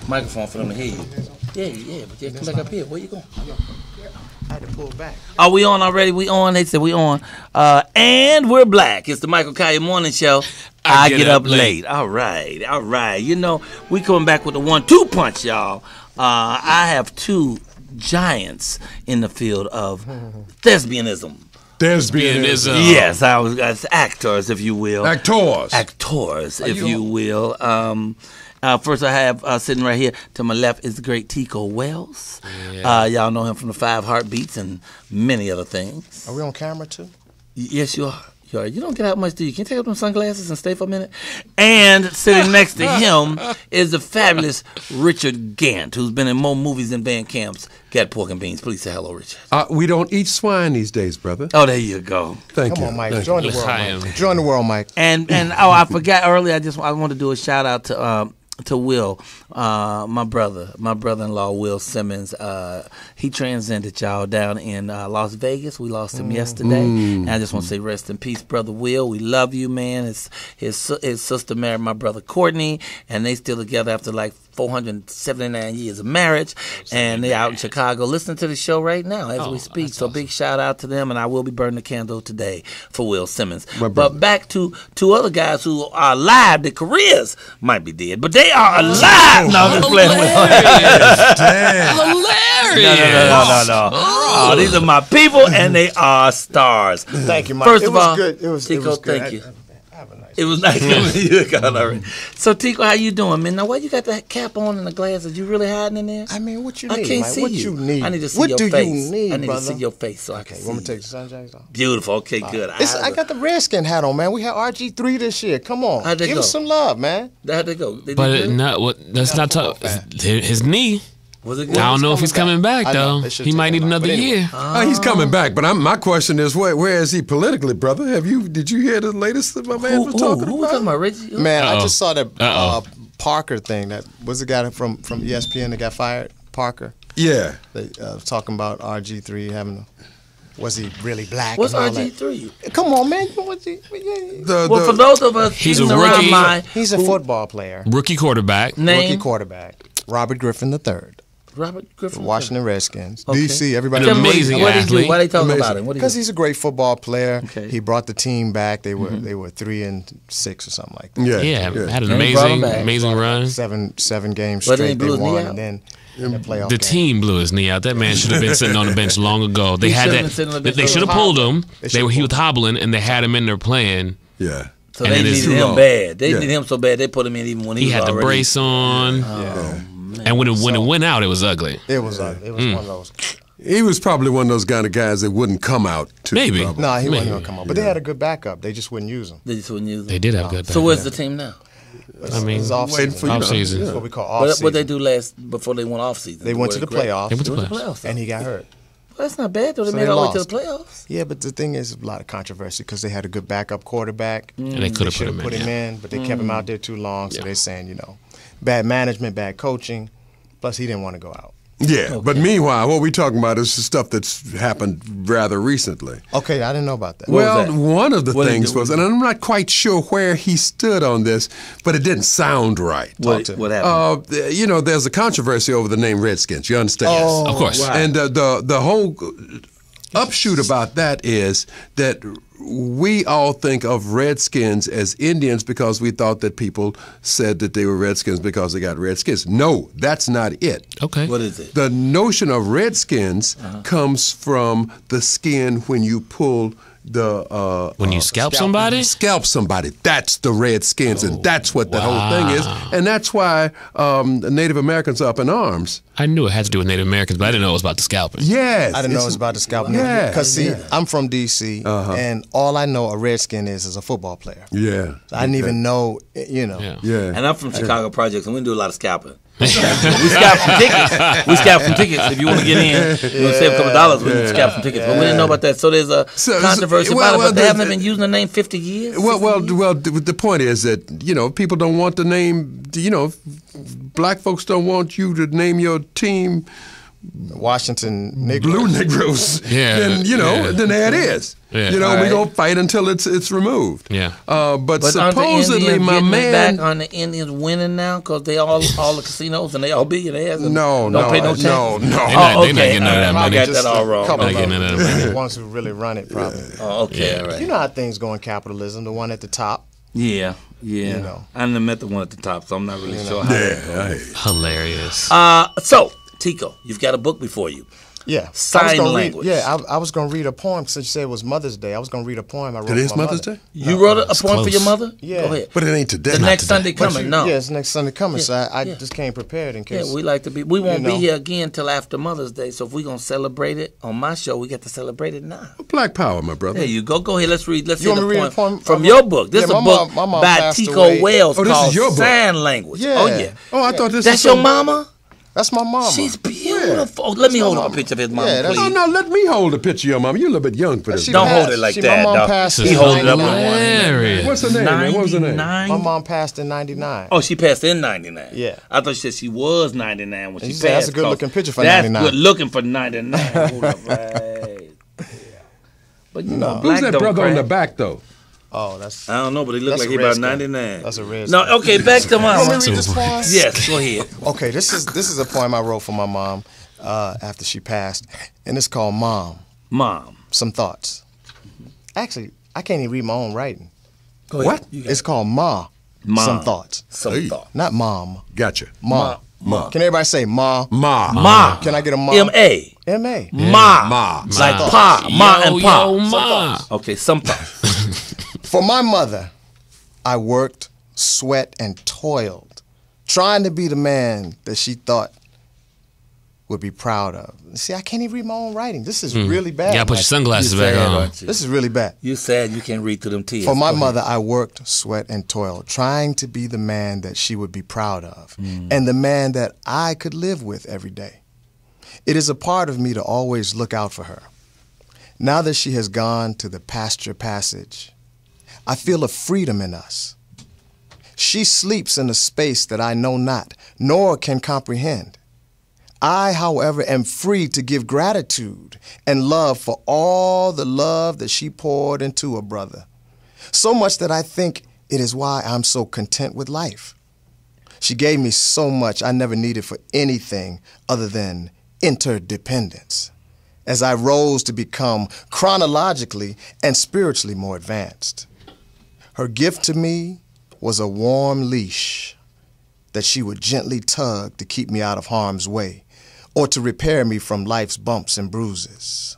Speaker 2: Microphone for them to hear you. Yeah, but come back up here. Where you going?
Speaker 9: I had to pull back.
Speaker 2: Are we on already? We on? They said we on. And we're black. It's the Michael Colyar Morning Show. I get up late. All right. You know, we coming back with the 1-2 punch, y'all. I have two giants in the field of thespianism.
Speaker 9: Thespianism.
Speaker 2: Yes, I was actors, if you will.
Speaker 9: Actors,
Speaker 2: if you will. First, I have sitting right here to my left is the great Tico Wells. Yeah. Y'all know him from the 5 Heartbeats and many other things.
Speaker 9: Are we on camera too?
Speaker 2: Yes, you are. You don't get out much, do you? Can you take off them sunglasses and stay for a minute? And sitting next to him is the fabulous Richard Gant, who's been in more movies than band camps. Got pork and beans. Please say hello, Richard.
Speaker 10: We don't eat swine these days, brother.
Speaker 2: Oh, there you go.
Speaker 10: Thank you.
Speaker 9: Come on, Mike. Join the world, Mike. Join the world, Mike.
Speaker 2: And I forgot earlier. I want to do a shout out to Will, my brother-in-law, Will Simmons. He transcended, y'all, down in Las Vegas. We lost him yesterday. And I just want to say rest in peace, Brother Will. We love you, man. His sister married my brother Courtney, and they still together after like 479 years of marriage, and they out in Chicago listening to the show right now as we speak. So big shout out to them, and I will be burning the candle today for Will Simmons. But back to two other guys who are alive. Their careers might be dead, but they are alive. No, I'm just playing with
Speaker 3: Hilarious.
Speaker 2: No. Oh, these are my people, and they are stars.
Speaker 9: Thank you, Mike.
Speaker 2: First of all,
Speaker 9: good. It was
Speaker 2: Tico,
Speaker 9: good.
Speaker 2: thank you. It was nice coming to you, already. So, Tico, how you doing, man? Now, why you got that cap on and the glasses? You really hiding in there?
Speaker 9: I mean, what you need,
Speaker 2: I can't
Speaker 9: Mike?
Speaker 2: see
Speaker 9: What
Speaker 2: you.
Speaker 9: you need?
Speaker 2: I need to see
Speaker 9: what
Speaker 2: your
Speaker 9: do
Speaker 2: face.
Speaker 9: you need,
Speaker 2: I need
Speaker 9: brother?
Speaker 2: to see your face so I can see
Speaker 9: You want me to
Speaker 2: you.
Speaker 9: take the sunshades off?
Speaker 2: Beautiful. Okay, good.
Speaker 9: I got the Redskin hat on, man. We had RG3 this year. Come on.
Speaker 2: How'd they
Speaker 9: Give
Speaker 2: go?
Speaker 9: us some love, man.
Speaker 2: How'd they go? They did
Speaker 3: But
Speaker 2: good?
Speaker 3: that's not tough. His knee.
Speaker 2: Was it good?
Speaker 3: I don't know if he's coming back
Speaker 9: I know.
Speaker 3: though.
Speaker 9: They should
Speaker 3: He
Speaker 9: take
Speaker 3: might need
Speaker 9: him out.
Speaker 3: another
Speaker 9: But anyway.
Speaker 3: year.
Speaker 10: He's coming back, but my question is, where is he politically, brother? Did you hear the latest that my man was talking
Speaker 2: Who was talking
Speaker 10: about?
Speaker 2: about, Reggie?
Speaker 9: Man, I
Speaker 3: Uh-oh.
Speaker 9: just saw that
Speaker 3: Uh-oh.
Speaker 9: Parker thing. That was the guy from ESPN that got fired. Parker.
Speaker 10: Yeah.
Speaker 9: They talking about RG3 having. Was he really black?
Speaker 2: What's
Speaker 9: and all that?
Speaker 2: RG3?
Speaker 9: Come on, man. What's he?
Speaker 2: Well, for those of us
Speaker 3: He's a
Speaker 2: sitting around
Speaker 3: rookie.
Speaker 2: my
Speaker 9: He's a football player.
Speaker 3: Rookie quarterback.
Speaker 9: Rookie
Speaker 2: name,
Speaker 9: quarterback. Robert Griffin III.
Speaker 2: Robert Griffin.
Speaker 9: Washington Redskins.
Speaker 2: Okay.
Speaker 9: DC. Everybody.
Speaker 3: An amazing
Speaker 2: What did he do?
Speaker 3: athlete.
Speaker 2: Why they talking
Speaker 10: Amazing.
Speaker 2: about him? What did he
Speaker 9: Because
Speaker 2: do?
Speaker 9: he's a great football player.
Speaker 2: Okay.
Speaker 9: He brought the team back. They were 3-6 or something like that.
Speaker 3: Yeah, had an
Speaker 2: And he brought him
Speaker 3: amazing,
Speaker 2: back.
Speaker 3: amazing run.
Speaker 9: Seven games
Speaker 2: But then he
Speaker 9: straight.
Speaker 2: blew
Speaker 9: They
Speaker 2: his knee
Speaker 9: won,
Speaker 2: out?
Speaker 9: and then in the playoff
Speaker 3: The
Speaker 9: game.
Speaker 3: team blew his knee out. That man should have been sitting on the bench long ago. They
Speaker 2: He
Speaker 3: had
Speaker 2: should've been sitting on the
Speaker 3: that.
Speaker 2: bench.
Speaker 3: They should have pulled him.
Speaker 9: They
Speaker 3: He was hobbling, and they had him in there playing.
Speaker 10: Yeah.
Speaker 2: So
Speaker 3: And
Speaker 2: they
Speaker 3: it is
Speaker 2: needed
Speaker 3: too
Speaker 2: him
Speaker 10: long.
Speaker 2: bad. They
Speaker 10: Yeah.
Speaker 2: needed him so bad they put him in even when he
Speaker 3: He
Speaker 2: was
Speaker 3: had the
Speaker 2: already.
Speaker 3: brace on, and when it went out, it was ugly.
Speaker 9: It was one of those.
Speaker 10: He was probably one of those kind of guys that wouldn't come out to
Speaker 3: Maybe.
Speaker 10: trouble.
Speaker 9: No, he wasn't
Speaker 3: Maybe.
Speaker 9: going to come on. But they had a good backup. They just wouldn't use him.
Speaker 2: They just wouldn't use him.
Speaker 3: They did have good.
Speaker 2: So where's the team now?
Speaker 3: I mean,
Speaker 9: It's off
Speaker 10: Waiting
Speaker 9: season.
Speaker 10: for you.
Speaker 3: off season.
Speaker 9: That's what we call off season.
Speaker 2: What they do before they went off season?
Speaker 9: They went to the playoffs.
Speaker 3: They went to
Speaker 2: They went to
Speaker 3: playoffs.
Speaker 2: playoffs.
Speaker 9: And he got hurt.
Speaker 2: Well, that's not bad though. They
Speaker 9: So
Speaker 2: made it
Speaker 9: they
Speaker 2: all the way to
Speaker 9: lost.
Speaker 2: the playoffs.
Speaker 9: Yeah, but the thing is, a lot of controversy because they had a good backup quarterback.
Speaker 3: And they could have
Speaker 9: Should have put him in, but they kept him out there too long. So they're saying, bad management, bad coaching. Plus, he didn't want to go out.
Speaker 10: Yeah, but meanwhile, what we're talking about is the stuff that's happened rather recently.
Speaker 9: Okay, I didn't know about that.
Speaker 10: Well,
Speaker 2: that?
Speaker 10: one of the
Speaker 2: What did he
Speaker 10: things
Speaker 2: do?
Speaker 10: was, and I'm not quite sure where he stood on this, but it didn't sound right.
Speaker 2: What happened?
Speaker 10: There's a controversy over the name Redskins. You understand?
Speaker 3: Of course.
Speaker 2: Wow.
Speaker 10: And the whole upshoot about that is that we all think of Redskins as Indians because we thought that people said that they were Redskins because they got red skins. No, that's not it.
Speaker 3: Okay.
Speaker 2: What is it?
Speaker 10: The notion of Redskins comes from the skin when you pull the
Speaker 3: When you scalp somebody?
Speaker 10: scalp somebody. That's the Redskins, and that's what the whole thing is, and that's why Native Americans are up in arms.
Speaker 3: I knew it had to do with Native Americans, but I didn't know it was about the scalping.
Speaker 10: Yes,
Speaker 9: I didn't know it was about the scalping.
Speaker 10: Yeah.
Speaker 9: Because, I'm from D.C., and all I know a Redskin is a football player.
Speaker 10: Yeah,
Speaker 9: I didn't even know,
Speaker 3: Yeah.
Speaker 10: Yeah,
Speaker 2: And I'm from Chicago Projects, and we do a lot of scalping. We scalp some tickets. We scalp some tickets. If you want to get in, you want to save a couple of dollars, we can scalp some tickets. But we didn't know about that. So there's a controversy about it, but they haven't been using the name 50 years.
Speaker 10: Well. The point is that people don't want the name. Black folks don't want you to name your team
Speaker 9: Washington Negroes.
Speaker 10: Blue Negroes.
Speaker 3: Yeah,
Speaker 10: then there it is.
Speaker 3: Yeah.
Speaker 10: We gonna fight until it's removed.
Speaker 3: Yeah.
Speaker 10: But
Speaker 2: But aren't the
Speaker 10: supposedly
Speaker 2: Indians
Speaker 10: my
Speaker 2: getting it
Speaker 10: man.
Speaker 2: back? Aren't the Indians winning now because they all the casinos and they all billionaires? And
Speaker 10: No,
Speaker 2: don't pay no tax.
Speaker 10: no.
Speaker 3: They're not
Speaker 2: okay.
Speaker 3: getting none of that
Speaker 2: I
Speaker 3: money.
Speaker 2: got that all wrong.
Speaker 9: Couple
Speaker 3: Not
Speaker 9: of
Speaker 3: getting
Speaker 9: them.
Speaker 3: none of that money.
Speaker 9: The ones who really run it, probably.
Speaker 2: Oh, okay, all right.
Speaker 9: You know how things go in capitalism. The one at the top.
Speaker 2: Yeah. I never met the one at the top, so I'm not really sure how that goes.
Speaker 3: Hilarious.
Speaker 2: So, Tico, you've got a book before you.
Speaker 9: Yeah.
Speaker 2: Sign language.
Speaker 9: I was going to read a poem since you said it was Mother's Day. I was going to read a poem I wrote for my
Speaker 10: Mother's
Speaker 9: mother.
Speaker 10: Day?
Speaker 2: You wrote a poem for your mother?
Speaker 9: Yeah.
Speaker 2: Go ahead.
Speaker 10: But it ain't today.
Speaker 2: The next Sunday coming, no.
Speaker 9: Yeah, it's next Sunday coming, so I just came prepared in case.
Speaker 2: Yeah, we like to be. We won't be here again till after Mother's Day, so if we're going to celebrate it on my show, we get to celebrate it now.
Speaker 10: Black Power, my brother.
Speaker 2: There you go. Go ahead. Let's hear the poem
Speaker 9: from
Speaker 2: your book. This is a book by Tico Wells called
Speaker 10: your book.
Speaker 2: Sign Language.
Speaker 9: Yeah.
Speaker 2: Oh, yeah.
Speaker 10: Oh, I thought this
Speaker 2: That's
Speaker 10: was
Speaker 2: your mama?
Speaker 9: That's my mama.
Speaker 2: She's beautiful. Oh, let me hold up a picture of his mama, please.
Speaker 10: No, let me hold a picture of your mama. You're a little bit young for this.
Speaker 2: Don't hold it like that,
Speaker 9: my mom
Speaker 2: dog.
Speaker 9: passed
Speaker 2: He
Speaker 9: in
Speaker 2: hold it up.
Speaker 9: 99.
Speaker 10: What's her name, man? What was her name?
Speaker 9: My mom passed in 99.
Speaker 2: Oh, she passed in 99.
Speaker 9: Yeah.
Speaker 2: I thought she said she was 99 when she passed.
Speaker 9: That's a good looking picture for
Speaker 2: that's
Speaker 9: 99.
Speaker 2: That's good looking for 99. Hold up, right. But you know,
Speaker 10: Who's that brother
Speaker 2: crack.
Speaker 10: on the back, though?
Speaker 9: Oh, that's.
Speaker 2: I don't know, but he looks like he about 99.
Speaker 9: That's a red.
Speaker 2: No, okay, back to mama.
Speaker 9: Let me read this poem.
Speaker 2: Yes, go ahead.
Speaker 9: Okay, this is a poem I wrote for my mom after she passed, and it's called Mom.
Speaker 2: Mom.
Speaker 9: Some thoughts. Actually, I can't even read my own writing.
Speaker 2: Go ahead.
Speaker 9: It's called Ma. Some thoughts.
Speaker 2: Some thoughts.
Speaker 9: Not Mom.
Speaker 10: Gotcha.
Speaker 9: Ma. Can everybody say Ma?
Speaker 10: Ma.
Speaker 9: Can I get a Ma?
Speaker 2: M-A.
Speaker 9: M-A.
Speaker 2: Ma. Like Pa. Ma and Pa.
Speaker 3: Ma.
Speaker 2: Okay, some thoughts.
Speaker 9: For my mother, I worked, sweat, and toiled, trying to be the man that she thought would be proud of. See, I can't even read my own writing. This is really bad.
Speaker 3: You gotta put your sunglasses back on.
Speaker 9: This is really bad.
Speaker 2: You said you can't read through them tears.
Speaker 9: For my mother, I worked, sweat, and toiled, trying to be the man that she would be proud of, and the man that I could live with every day. It is a part of me to always look out for her. Now that she has gone to the pasture passage, I feel a freedom in us. She sleeps in a space that I know not, nor can comprehend. I, however, am free to give gratitude and love for all the love that she poured into a brother. So much that I think it is why I'm so content with life. She gave me so much I never needed for anything other than interdependence, as I rose to become chronologically and spiritually more advanced. Her gift to me was a warm leash that she would gently tug to keep me out of harm's way or to repair me from life's bumps and bruises.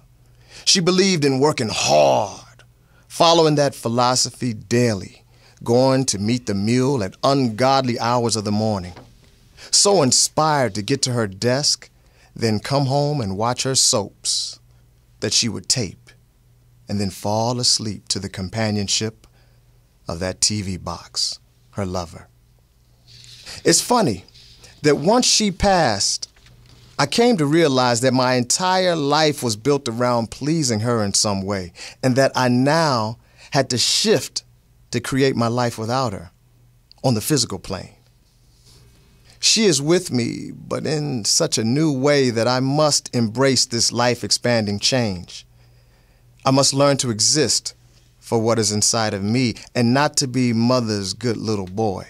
Speaker 9: She believed in working hard, following that philosophy daily, going to meet the mule at ungodly hours of the morning, so inspired to get to her desk, then come home and watch her soaps that she would tape, and then fall asleep to the companionship of that TV box, her lover. It's funny that once she passed, I came to realize that my entire life was built around pleasing her in some way, and that I now had to shift to create my life without her on the physical plane. She is with me, but in such a new way that I must embrace this life-expanding change. I must learn to exist for what is inside of me and not to be mother's good little boy.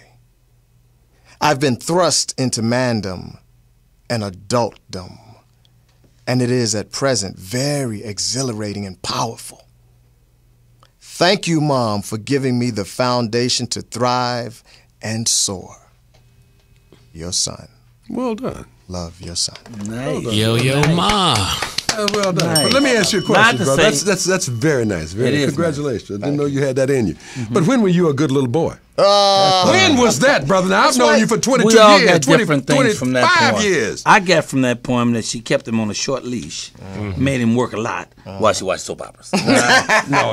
Speaker 9: I've been thrust into mandom and adultdom, and it is at present very exhilarating and powerful. Thank you, Mom, for giving me the foundation to thrive and soar. Your son.
Speaker 10: Well done.
Speaker 9: Love, your son.
Speaker 2: Nice.
Speaker 3: Yo, Ma.
Speaker 10: Well done.
Speaker 2: Nice.
Speaker 10: But let me ask you a question,
Speaker 2: Not
Speaker 10: bro.
Speaker 2: to say-
Speaker 10: That's very nice. Very
Speaker 2: It is
Speaker 10: Congratulations. I didn't know you had that in you. But when were you a good little boy?
Speaker 9: Uh,
Speaker 10: When was that, brother? Now, I've known you for 22
Speaker 2: We all
Speaker 10: years,
Speaker 2: got different things from that
Speaker 10: 25
Speaker 2: poem.
Speaker 10: years.
Speaker 2: I got from that poem that she kept him on a short leash, made him work a lot while she watched soap operas. No,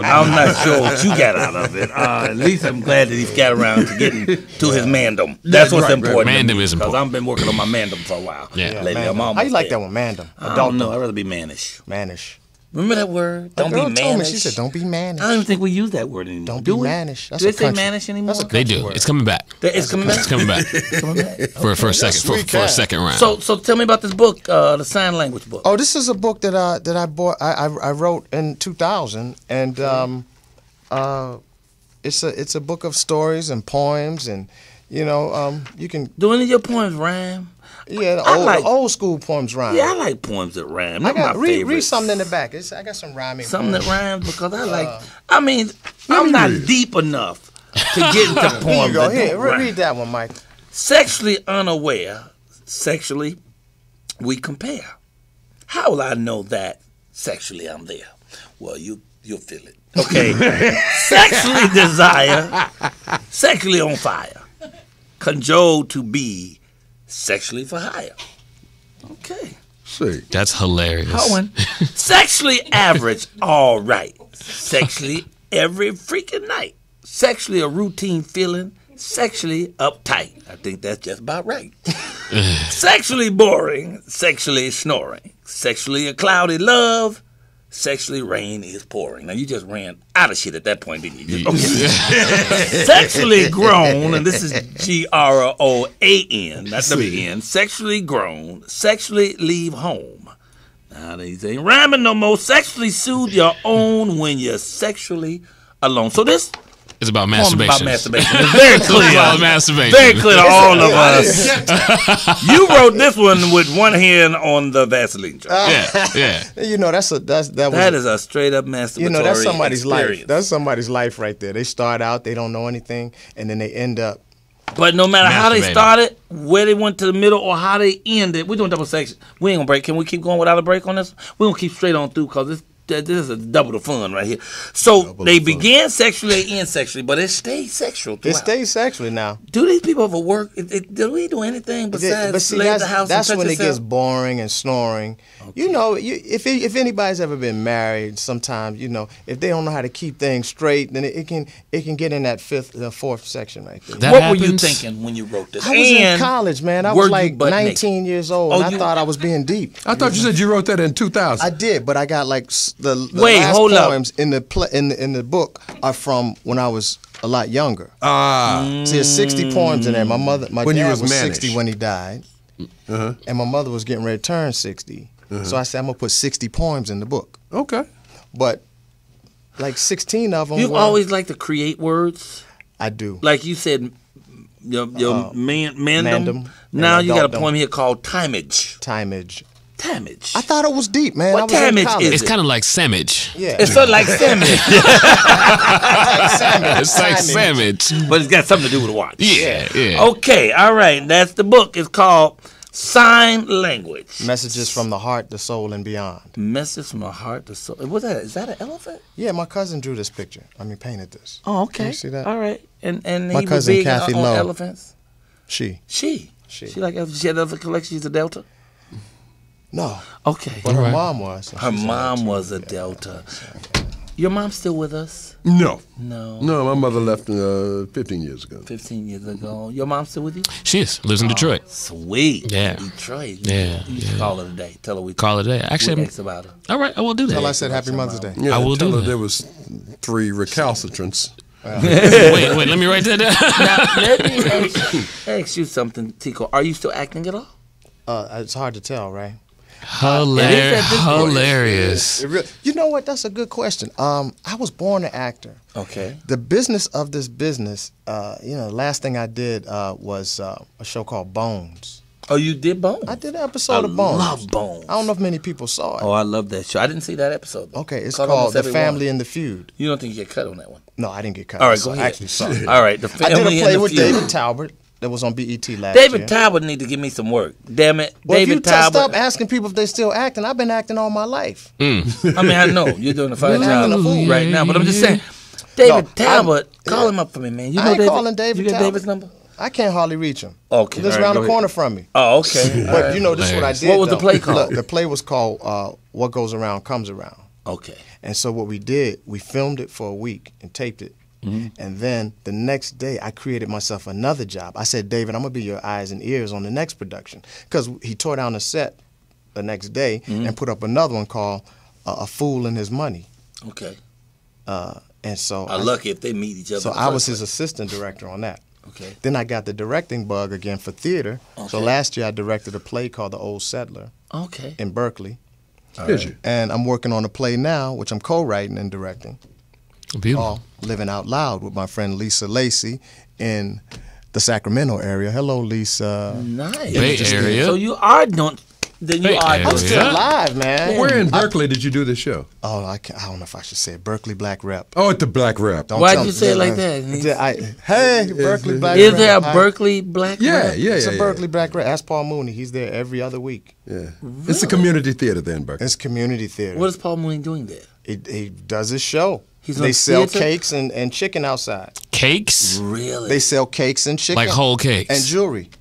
Speaker 2: I'm not sure what you got out of it. At least I'm glad that he's got around to getting to his mandom. That's what's
Speaker 10: Right,
Speaker 2: important.
Speaker 3: right. Mandom is
Speaker 2: Because
Speaker 3: important.
Speaker 2: I've been working on my mandom for a while.
Speaker 3: Yeah.
Speaker 2: Lately, I'm
Speaker 9: Mandom.
Speaker 2: almost
Speaker 9: How you like
Speaker 2: there.
Speaker 9: that one, mandom?
Speaker 2: I don't know. I'd rather be mannish.
Speaker 9: Mannish.
Speaker 2: Remember that word? Don't
Speaker 9: girl
Speaker 2: be
Speaker 9: told me,
Speaker 2: mannish.
Speaker 9: she said, don't be mannish.
Speaker 2: I don't even think we use that word anymore.
Speaker 9: Don't
Speaker 2: Do
Speaker 9: be
Speaker 2: we?
Speaker 9: mannish. That's
Speaker 2: Do
Speaker 9: a
Speaker 2: they say
Speaker 9: country.
Speaker 2: mannish anymore?
Speaker 9: That's a
Speaker 3: They
Speaker 9: country
Speaker 3: do.
Speaker 9: word.
Speaker 3: It's coming back.
Speaker 2: It's coming back.
Speaker 3: It's coming back
Speaker 2: Coming back.
Speaker 3: for a second
Speaker 9: sweet
Speaker 3: for a
Speaker 9: cat.
Speaker 3: second round.
Speaker 2: So tell me about this book, the sign language book.
Speaker 9: Oh, this is a book that I bought. I wrote in 2000, and it's a book of stories and poems, and you can
Speaker 2: Do any of your poems rhyme?
Speaker 9: the old school poems rhyme.
Speaker 2: Yeah, I like poems that rhyme.
Speaker 9: I
Speaker 2: They're
Speaker 9: got
Speaker 2: my
Speaker 9: read
Speaker 2: favorite.
Speaker 9: something in the back. I got some rhyming.
Speaker 2: Something that
Speaker 9: poems.
Speaker 2: rhymes because I like. I mean, I'm not deep enough to get into
Speaker 9: Here you
Speaker 2: poems
Speaker 9: go.
Speaker 2: that
Speaker 9: Here,
Speaker 2: don't rhyme.
Speaker 9: read that one, Mike.
Speaker 2: Sexually unaware, sexually we compare. How will I know that sexually I'm there? Well, you'll feel it. Okay. Sexually desire, sexually on fire, cajole to be sexually for hire. Okay.
Speaker 10: See.
Speaker 3: That's hilarious.
Speaker 2: Owen, sexually average, all right. Sexually every freaking night. Sexually a routine feeling. Sexually uptight. I think that's just about right. Sexually boring. Sexually snoring. Sexually a cloudy love. Sexually rain is pouring. Now you just ran out of shit at that point, didn't you? Okay. Sexually grown, and this is GROAN, not WN. Sexually grown. Sexually leave home. Now these ain't rhyming no more. Sexually soothe your own when you're sexually alone. So this.
Speaker 3: It's about masturbation.
Speaker 2: It's very clear.
Speaker 3: It's about masturbation.
Speaker 2: Very clear to all of us. You wrote this one with one hand on the Vaseline jar.
Speaker 3: Yeah.
Speaker 9: You know, that
Speaker 2: is a straight up masturbatory.
Speaker 9: You know, that's somebody's
Speaker 2: experience.
Speaker 9: life. That's somebody's life right there. They start out, they don't know anything, and then they end up.
Speaker 2: But no matter how they started, where they went to the middle, or how they ended, we're doing double section. We ain't gonna break. Can we keep going without a break on this? We're gonna keep straight on through because this is a double the fun right here. So they began sexually, they end sexually, but it stays sexual throughout.
Speaker 9: It stays sexually now.
Speaker 2: Do these people ever work? Do we do anything besides slave the house?
Speaker 9: That's
Speaker 2: and
Speaker 9: when
Speaker 2: yourself?
Speaker 9: it gets boring and snoring. Okay. You know, if anybody's ever been married, sometimes you know if they don't know how to keep things straight, then it can get in that fourth section right there.
Speaker 2: What were you thinking when you wrote this?
Speaker 9: I was in college, man. I was like 19 years old, and I thought I was being deep.
Speaker 10: I thought you said you wrote that in 2000.
Speaker 9: I did, but I got like the last poems in the book are from when I was a lot younger. See, there's 60 poems in there. My dad was 60 when he died, and my mother was getting ready to turn 60. So I said, I'm gonna put 60 poems in the book.
Speaker 10: Okay,
Speaker 9: but like 16 of them.
Speaker 2: You always like to create words.
Speaker 9: I do.
Speaker 2: Like you said, your mandem. Now you got a poem here called Timage.
Speaker 9: Timage.
Speaker 2: I
Speaker 9: thought it was deep, man.
Speaker 2: What timage is it?
Speaker 3: It's kind of like sandwich.
Speaker 2: Yeah. It's sort of like sandwich.
Speaker 3: It's like sandwich.
Speaker 2: But it's got something to do with a watch.
Speaker 3: Yeah.
Speaker 2: Okay, all right. That's the book. It's called Sign Language.
Speaker 9: Messages from the heart, the soul, and beyond.
Speaker 2: Messages from the heart, the soul. What's that? Is that an elephant?
Speaker 9: Yeah, my cousin drew this picture. Painted this.
Speaker 2: Oh, okay.
Speaker 9: Can you see that?
Speaker 2: All right. And
Speaker 9: my
Speaker 2: he
Speaker 9: cousin
Speaker 2: was big
Speaker 9: Kathy
Speaker 2: on
Speaker 9: Lowe.
Speaker 2: Elephants?
Speaker 9: She
Speaker 2: like elephants. She had other collection. She's a Delta?
Speaker 9: No.
Speaker 2: Okay.
Speaker 9: But her mom was.
Speaker 2: Her mom was a Delta. Your mom's still with us?
Speaker 10: No.
Speaker 2: No,
Speaker 10: my mother left 15 years ago.
Speaker 2: 15 years ago. Your mom's still with you?
Speaker 3: She is. Lives in Detroit.
Speaker 2: Sweet.
Speaker 3: Yeah.
Speaker 2: Detroit.
Speaker 3: Yeah.
Speaker 2: You should call her today. Tell her we
Speaker 3: call her today. Actually,
Speaker 2: ask about her.
Speaker 3: All right, I will do that.
Speaker 9: Tell I said Happy Mother's Day.
Speaker 10: Yeah,
Speaker 3: I will
Speaker 10: tell
Speaker 3: do
Speaker 10: her
Speaker 3: that.
Speaker 10: there was 3 recalcitrants.
Speaker 3: Wait, let me write that down.
Speaker 2: Now, let me ask you something, Tico. Are you still acting at all?
Speaker 9: It's hard to tell, right?
Speaker 3: Hilarious.
Speaker 9: You know what? That's a good question. I was born an actor.
Speaker 2: Okay.
Speaker 9: The business of this business, the last thing I did was a show called Bones.
Speaker 2: Oh, you did Bones?
Speaker 9: I did an episode of Bones.
Speaker 2: I love Bones.
Speaker 9: I don't know if many people saw it.
Speaker 2: Oh, I love that show. I didn't see that episode, though.
Speaker 9: Okay, it's called The Family and the Feud.
Speaker 2: You don't think you get cut on that one?
Speaker 9: No, I didn't get cut.
Speaker 2: All right, go ahead.
Speaker 9: I actually saw it.
Speaker 2: All right, The Family and the Feud.
Speaker 9: I did a play with David Talbot that was on BET last year.
Speaker 2: David Talbot need to give me some work. Damn it.
Speaker 9: Well,
Speaker 2: David
Speaker 9: if you
Speaker 2: Talbot.
Speaker 9: stop asking people if they're still acting, I've been acting all my life.
Speaker 2: I mean, I know. You're doing a fine job
Speaker 9: acting a fool.
Speaker 2: right now, but I'm just saying. David Talbot, call him up for me, man. You know
Speaker 9: I ain't
Speaker 2: David?
Speaker 9: calling David
Speaker 2: You got
Speaker 9: Talbot.
Speaker 2: David's number?
Speaker 9: I can't hardly reach him.
Speaker 2: Okay.
Speaker 9: Just
Speaker 2: all right,
Speaker 9: around
Speaker 2: go
Speaker 9: the
Speaker 2: ahead.
Speaker 9: corner from me.
Speaker 2: Oh, okay.
Speaker 9: But you know, this is what I did.
Speaker 2: What was the play called?
Speaker 9: Look, the play was called What Goes Around Comes Around.
Speaker 2: Okay.
Speaker 9: And so what we did, we filmed it for a week and taped it. And then the next day, I created myself another job. I said, David, I'm going to be your eyes and ears on the next production. Because he tore down the set the next day and put up another one called A Fool and His Money.
Speaker 2: Okay.
Speaker 9: And so
Speaker 2: lucky if they meet each other.
Speaker 9: So I was his assistant director on that.
Speaker 2: Okay.
Speaker 9: Then I got the directing bug again for theater. Okay. So last year I directed a play called The Old Settler.
Speaker 2: Okay.
Speaker 9: In Berkeley.
Speaker 10: Did you?
Speaker 9: And I'm working on a play now, which I'm co-writing and directing.
Speaker 3: Beautiful.
Speaker 9: Living Out Loud with my friend Lisa Lacey in the Sacramento area. Hello, Lisa.
Speaker 2: Nice.
Speaker 3: Bay Area.
Speaker 2: So you are doing. Then you are.
Speaker 9: I'm still alive, man.
Speaker 10: Where in Berkeley did you do the show?
Speaker 9: Oh, I don't know if I should say it. Berkeley Black Rep.
Speaker 10: Oh, at the Black Rep.
Speaker 2: Why'd you say it like that?
Speaker 9: Hey, Berkeley Black
Speaker 2: Is
Speaker 9: Rep.
Speaker 2: there a Berkeley Black Rep?
Speaker 9: It's a Berkeley Black Rep. Ask Paul Mooney. He's there every other week.
Speaker 10: Yeah. Really? It's a community theater there in Berkeley.
Speaker 9: It's community theater.
Speaker 2: What is Paul Mooney doing there?
Speaker 9: He does his show.
Speaker 2: They
Speaker 9: sell cakes and chicken outside.
Speaker 3: Cakes?
Speaker 2: Really?
Speaker 9: They sell cakes and chicken.
Speaker 3: Like whole cakes?
Speaker 9: And jewelry.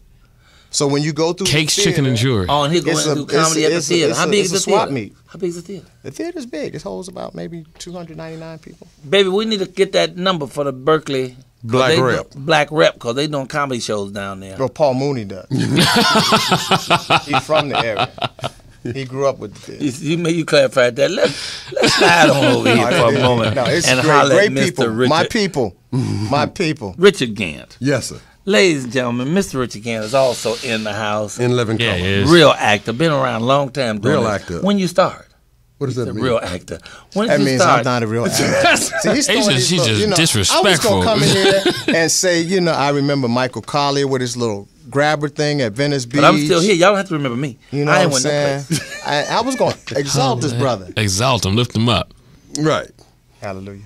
Speaker 9: So when you go through
Speaker 3: cakes,
Speaker 9: the theater,
Speaker 3: chicken, and jewelry.
Speaker 2: Oh, and he'll go in and do comedy at the theater. How big is the
Speaker 9: swap
Speaker 2: theater?
Speaker 9: meet.
Speaker 2: How big is the theater?
Speaker 9: The theater's big. It holds about maybe 299 people.
Speaker 2: Baby, we need to get that number for the Berkeley
Speaker 10: Black Rep.
Speaker 2: Black Rep, because they doing comedy shows down there.
Speaker 9: Well, Paul Mooney does. He's from the area. He grew up with the theater.
Speaker 2: You clarified that. Let's slide on over here for a moment.
Speaker 9: No, it's
Speaker 2: and
Speaker 9: great
Speaker 2: Mr.
Speaker 9: people.
Speaker 2: Richard.
Speaker 9: My people.
Speaker 2: Richard Gant.
Speaker 10: Yes, sir.
Speaker 2: Ladies and gentlemen, Mr. Richard Gant is also in the house.
Speaker 10: In living color.
Speaker 3: Yeah,
Speaker 2: Real actor. Been around a long time doing
Speaker 10: Real
Speaker 2: this.
Speaker 10: actor.
Speaker 2: When you start?
Speaker 10: What does that mean?
Speaker 2: Real actor. When
Speaker 9: That
Speaker 2: did you
Speaker 9: means
Speaker 2: start?
Speaker 9: I'm not a real actor. See, he's
Speaker 3: just disrespectful.
Speaker 9: I was going to come in here and say, I remember Michael Colyar with his little grabber thing at Venice Beach.
Speaker 2: But I'm still here. Y'all don't have to remember me.
Speaker 9: You know
Speaker 2: I
Speaker 9: what I'm saying? I was going to exalt this brother.
Speaker 3: Exalt him, lift him up.
Speaker 10: Right.
Speaker 9: Hallelujah.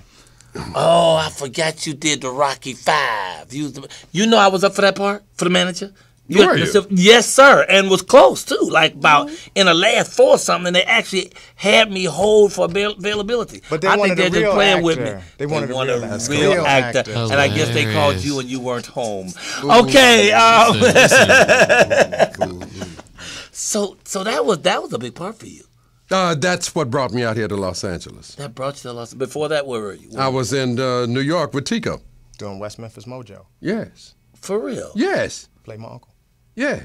Speaker 2: Oh, I forgot you did the Rocky Five. You know I was up for that part, for the manager?
Speaker 10: Were you?
Speaker 2: Yes, sir, and was close, too. Like about in the last 4 or something, they actually had me hold for availability.
Speaker 9: But they
Speaker 2: I
Speaker 9: wanted
Speaker 2: think
Speaker 9: a
Speaker 2: they're
Speaker 9: real
Speaker 2: just playing
Speaker 9: actor.
Speaker 2: with me.
Speaker 9: They wanted a
Speaker 2: real actor.
Speaker 3: That's
Speaker 2: And I guess they called
Speaker 3: hilarious.
Speaker 2: you and you weren't home. Okay. So that was a big part for you.
Speaker 10: That's what brought me out here to Los Angeles.
Speaker 2: That brought you to Los Angeles. Before that, where were you?
Speaker 10: I was in New York with Tico.
Speaker 9: Doing West Memphis Mojo.
Speaker 10: Yes.
Speaker 2: For real?
Speaker 10: Yes.
Speaker 9: Play my uncle.
Speaker 10: Yeah.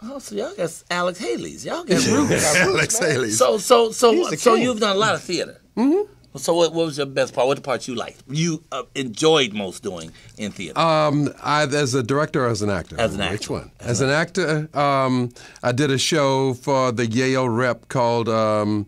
Speaker 2: Oh, so y'all got Alex Haley's. Y'all got roots.
Speaker 10: Alex Haley.
Speaker 2: So
Speaker 9: the king.
Speaker 2: you've done a lot of theater. Mm-hmm. So what was your best part? What the part you liked? You enjoyed most doing in theater?
Speaker 10: As a director or as an actor?
Speaker 2: As an actor.
Speaker 10: Which one? As an actor, I did a show for the Yale Rep called
Speaker 2: you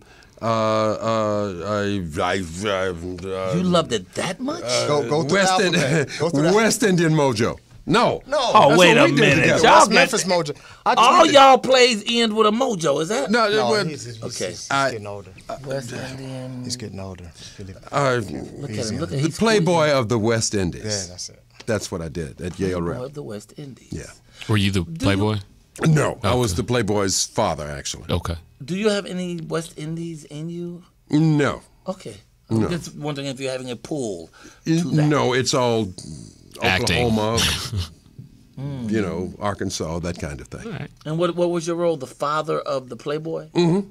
Speaker 2: loved it that much?
Speaker 9: Go through the alphabet. Go through the
Speaker 10: West Indian Mojo. No.
Speaker 2: Oh,
Speaker 10: That's
Speaker 2: wait
Speaker 10: what
Speaker 2: a
Speaker 10: we did
Speaker 2: minute.
Speaker 10: together.
Speaker 2: Y'all
Speaker 9: West
Speaker 2: got
Speaker 9: Memphis Mojo.
Speaker 2: all y'all plays end with a mojo, is that?
Speaker 10: No,
Speaker 9: He's
Speaker 2: Okay.
Speaker 9: getting older.
Speaker 2: West Indian.
Speaker 9: He's getting older.
Speaker 2: Look at him. Look at
Speaker 10: the
Speaker 2: he's
Speaker 10: Playboy of the West Indies.
Speaker 9: Yeah, that's it.
Speaker 10: That's what I did at Yale
Speaker 2: Playboy
Speaker 10: Rep.
Speaker 2: of the West Indies.
Speaker 10: Yeah.
Speaker 3: Were you the Playboy?
Speaker 10: No, I was the Playboy's father, actually.
Speaker 3: Okay.
Speaker 2: Do you have any West Indies in you?
Speaker 10: No.
Speaker 2: Okay. I'm just wondering if you're having a pull to that.
Speaker 10: No, it's all
Speaker 3: Acting.
Speaker 10: Oklahoma, Arkansas, that kind of thing.
Speaker 3: All right.
Speaker 2: And what was your role? The father of the Playboy? Mm-hmm.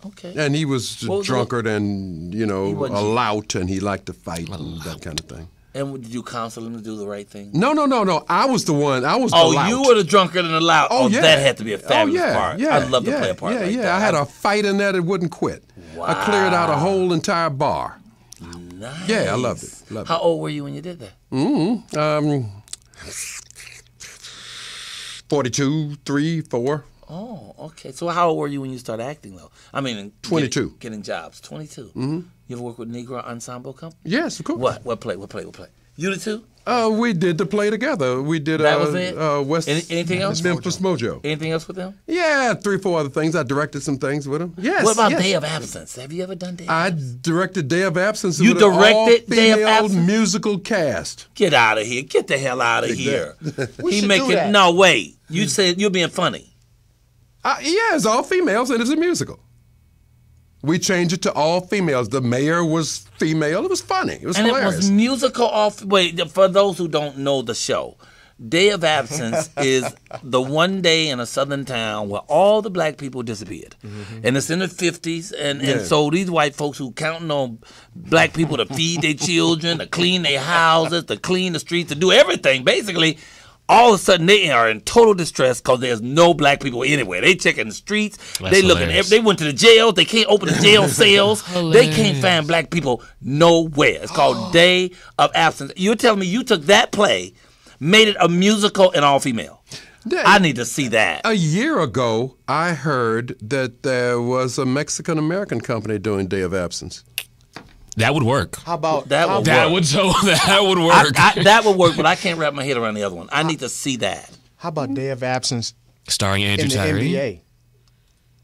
Speaker 2: Okay.
Speaker 10: And he was a
Speaker 2: What was
Speaker 10: drunkard and, a
Speaker 2: wasn't-
Speaker 10: lout, and he liked to fight and that kind of thing.
Speaker 2: And did you counsel him to do the right thing?
Speaker 10: No. I was the one. I was the
Speaker 2: Oh,
Speaker 10: lout.
Speaker 2: you were the drunkard and the loud.
Speaker 10: Oh, yeah.
Speaker 2: That had to be a fabulous
Speaker 10: yeah,
Speaker 2: part.
Speaker 10: Yeah,
Speaker 2: I'd love to
Speaker 10: yeah,
Speaker 2: play a part like that.
Speaker 10: Yeah, I had a fight in there that wouldn't quit. I cleared out a whole entire bar.
Speaker 2: Nice.
Speaker 10: Yeah, I loved it.
Speaker 2: How old were you when you did that?
Speaker 10: 42, 3, 4.
Speaker 2: Oh, okay. So how old were you when you started acting, though? I mean,
Speaker 10: 22.
Speaker 2: Getting jobs. 22. Mm-hmm. You ever work with Negro Ensemble Company?
Speaker 10: Yes, of course.
Speaker 2: What play? You the two?
Speaker 10: We did the play together. We did
Speaker 2: That was it?
Speaker 10: West
Speaker 2: Anything else?
Speaker 10: Memphis Mojo.
Speaker 2: Anything else with them?
Speaker 10: Yeah, 3, 4 other things. I directed some things with them. Yes.
Speaker 2: What about
Speaker 10: yes.
Speaker 2: Day of Absence? Have you ever done Day of
Speaker 10: I
Speaker 2: Absence?
Speaker 10: directed Day of Absence.
Speaker 2: You
Speaker 10: with an
Speaker 2: directed Day of
Speaker 10: all-female
Speaker 2: Absence?
Speaker 10: musical cast.
Speaker 2: Get out of here. Get the hell out of here.
Speaker 9: We should do that.
Speaker 2: No, wait. You said you're being funny.
Speaker 10: Yeah, it's all females and it's a musical. We changed it to all females. The mayor was female. It was funny. It was
Speaker 2: And
Speaker 10: hilarious.
Speaker 2: it was musical off. Wait, for those who don't know the show, Day of Absence is the one day in a southern town where all the black people disappeared. Mm-hmm. And it's in the 50s. And so these white folks who counting on black people to feed their children, to clean their houses, to clean the streets, to do everything, basically, all of a sudden they are in total distress because there's no black people anywhere. They checking the streets.
Speaker 3: That's
Speaker 2: they looking.
Speaker 3: hilarious.
Speaker 2: They went to the jails. They can't open the jail cells. They can't find black people nowhere. It's called Day of Absence. You're telling me you took that play, made it a musical and all female? I need to see that.
Speaker 10: A year ago, I heard that there was a Mexican-American company doing Day of Absence.
Speaker 3: That would work.
Speaker 9: How about
Speaker 2: That would
Speaker 3: That
Speaker 2: work.
Speaker 3: would work.
Speaker 2: That would work, but I can't wrap my head around the other one. I need to see that.
Speaker 9: How about Day of Absence
Speaker 3: Starring Andrew
Speaker 9: in the
Speaker 3: Tyree.
Speaker 9: NBA?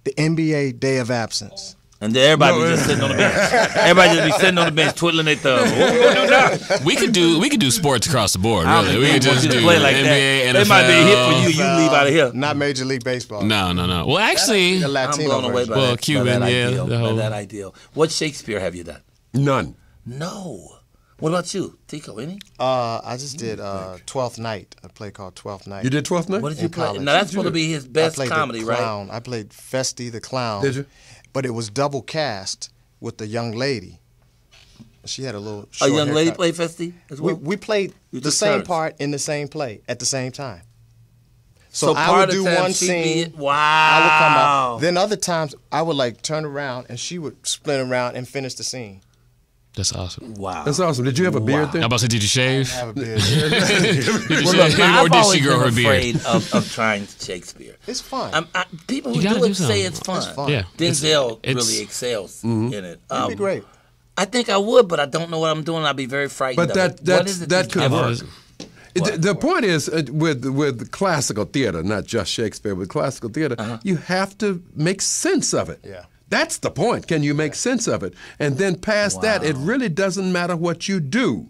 Speaker 9: the NBA Day of Absence.
Speaker 2: And then everybody be just sitting on the bench. Everybody just be sitting on the bench twiddling their thumbs.
Speaker 3: We could do sports across the board. Really, we could just do
Speaker 2: play like
Speaker 3: NBA,
Speaker 2: that.
Speaker 3: NFL.
Speaker 2: It might be a hit for you. You leave out of here.
Speaker 9: Not Major League Baseball.
Speaker 3: No. Well, actually,
Speaker 9: The
Speaker 2: I'm
Speaker 9: Latino
Speaker 2: blown away by
Speaker 3: Well,
Speaker 2: that,
Speaker 3: Cuban,
Speaker 2: by that
Speaker 3: yeah,
Speaker 2: ideal.
Speaker 3: the
Speaker 2: By
Speaker 3: whole-
Speaker 2: that ideal. What Shakespeare have you done?
Speaker 10: None.
Speaker 2: No. What about you, Tico? Any?
Speaker 9: I just did 12th Night, a play called 12th Night.
Speaker 10: You did 12th Night?
Speaker 2: What did
Speaker 9: in
Speaker 2: you play?
Speaker 9: college.
Speaker 2: Now that's supposed to be his best
Speaker 9: I played
Speaker 2: comedy,
Speaker 9: the
Speaker 2: right?
Speaker 9: clown. I played Festy the Clown.
Speaker 10: Did you?
Speaker 9: But it was double cast with the young lady. She had a little
Speaker 2: A
Speaker 9: short
Speaker 2: young lady
Speaker 9: haircut.
Speaker 2: play Festy as well?
Speaker 9: We played
Speaker 2: You
Speaker 9: the
Speaker 2: took
Speaker 9: same
Speaker 2: turns.
Speaker 9: part in the same play at the same time. So I
Speaker 2: part
Speaker 9: would
Speaker 2: of
Speaker 9: do
Speaker 2: the time
Speaker 9: one
Speaker 2: she'd
Speaker 9: scene.
Speaker 2: Wow.
Speaker 9: I would come out. Then other times I would like turn around and she would spin around and finish the scene.
Speaker 3: that's awesome.
Speaker 2: Wow.
Speaker 10: That's awesome. Did you have a beard
Speaker 3: I'm
Speaker 10: then?
Speaker 3: about to say, did you shave?
Speaker 9: I have a beard.
Speaker 3: Did you
Speaker 2: Well, look,
Speaker 3: shave,
Speaker 2: I've
Speaker 3: or did
Speaker 2: always
Speaker 3: she grow
Speaker 2: been
Speaker 3: her beard?
Speaker 2: afraid of trying Shakespeare.
Speaker 9: It's fun.
Speaker 2: People
Speaker 3: You
Speaker 2: who
Speaker 3: gotta
Speaker 2: do
Speaker 3: do
Speaker 2: it say
Speaker 3: something.
Speaker 2: it's fun.
Speaker 9: It's fun.
Speaker 3: Yeah,
Speaker 2: Denzel
Speaker 3: it's-
Speaker 2: really excels in it.
Speaker 9: It'd be great.
Speaker 2: I think I would, but I don't know what I'm doing. I'd be very frightened.
Speaker 10: But
Speaker 2: of it. What is it
Speaker 10: that could
Speaker 2: you
Speaker 10: work.
Speaker 2: do?
Speaker 10: The point is, with classical theater, not just Shakespeare, with classical theater, you have to make sense of it.
Speaker 9: Yeah.
Speaker 10: That's the point. Can you make sense of it? And then past that, it really doesn't matter what you do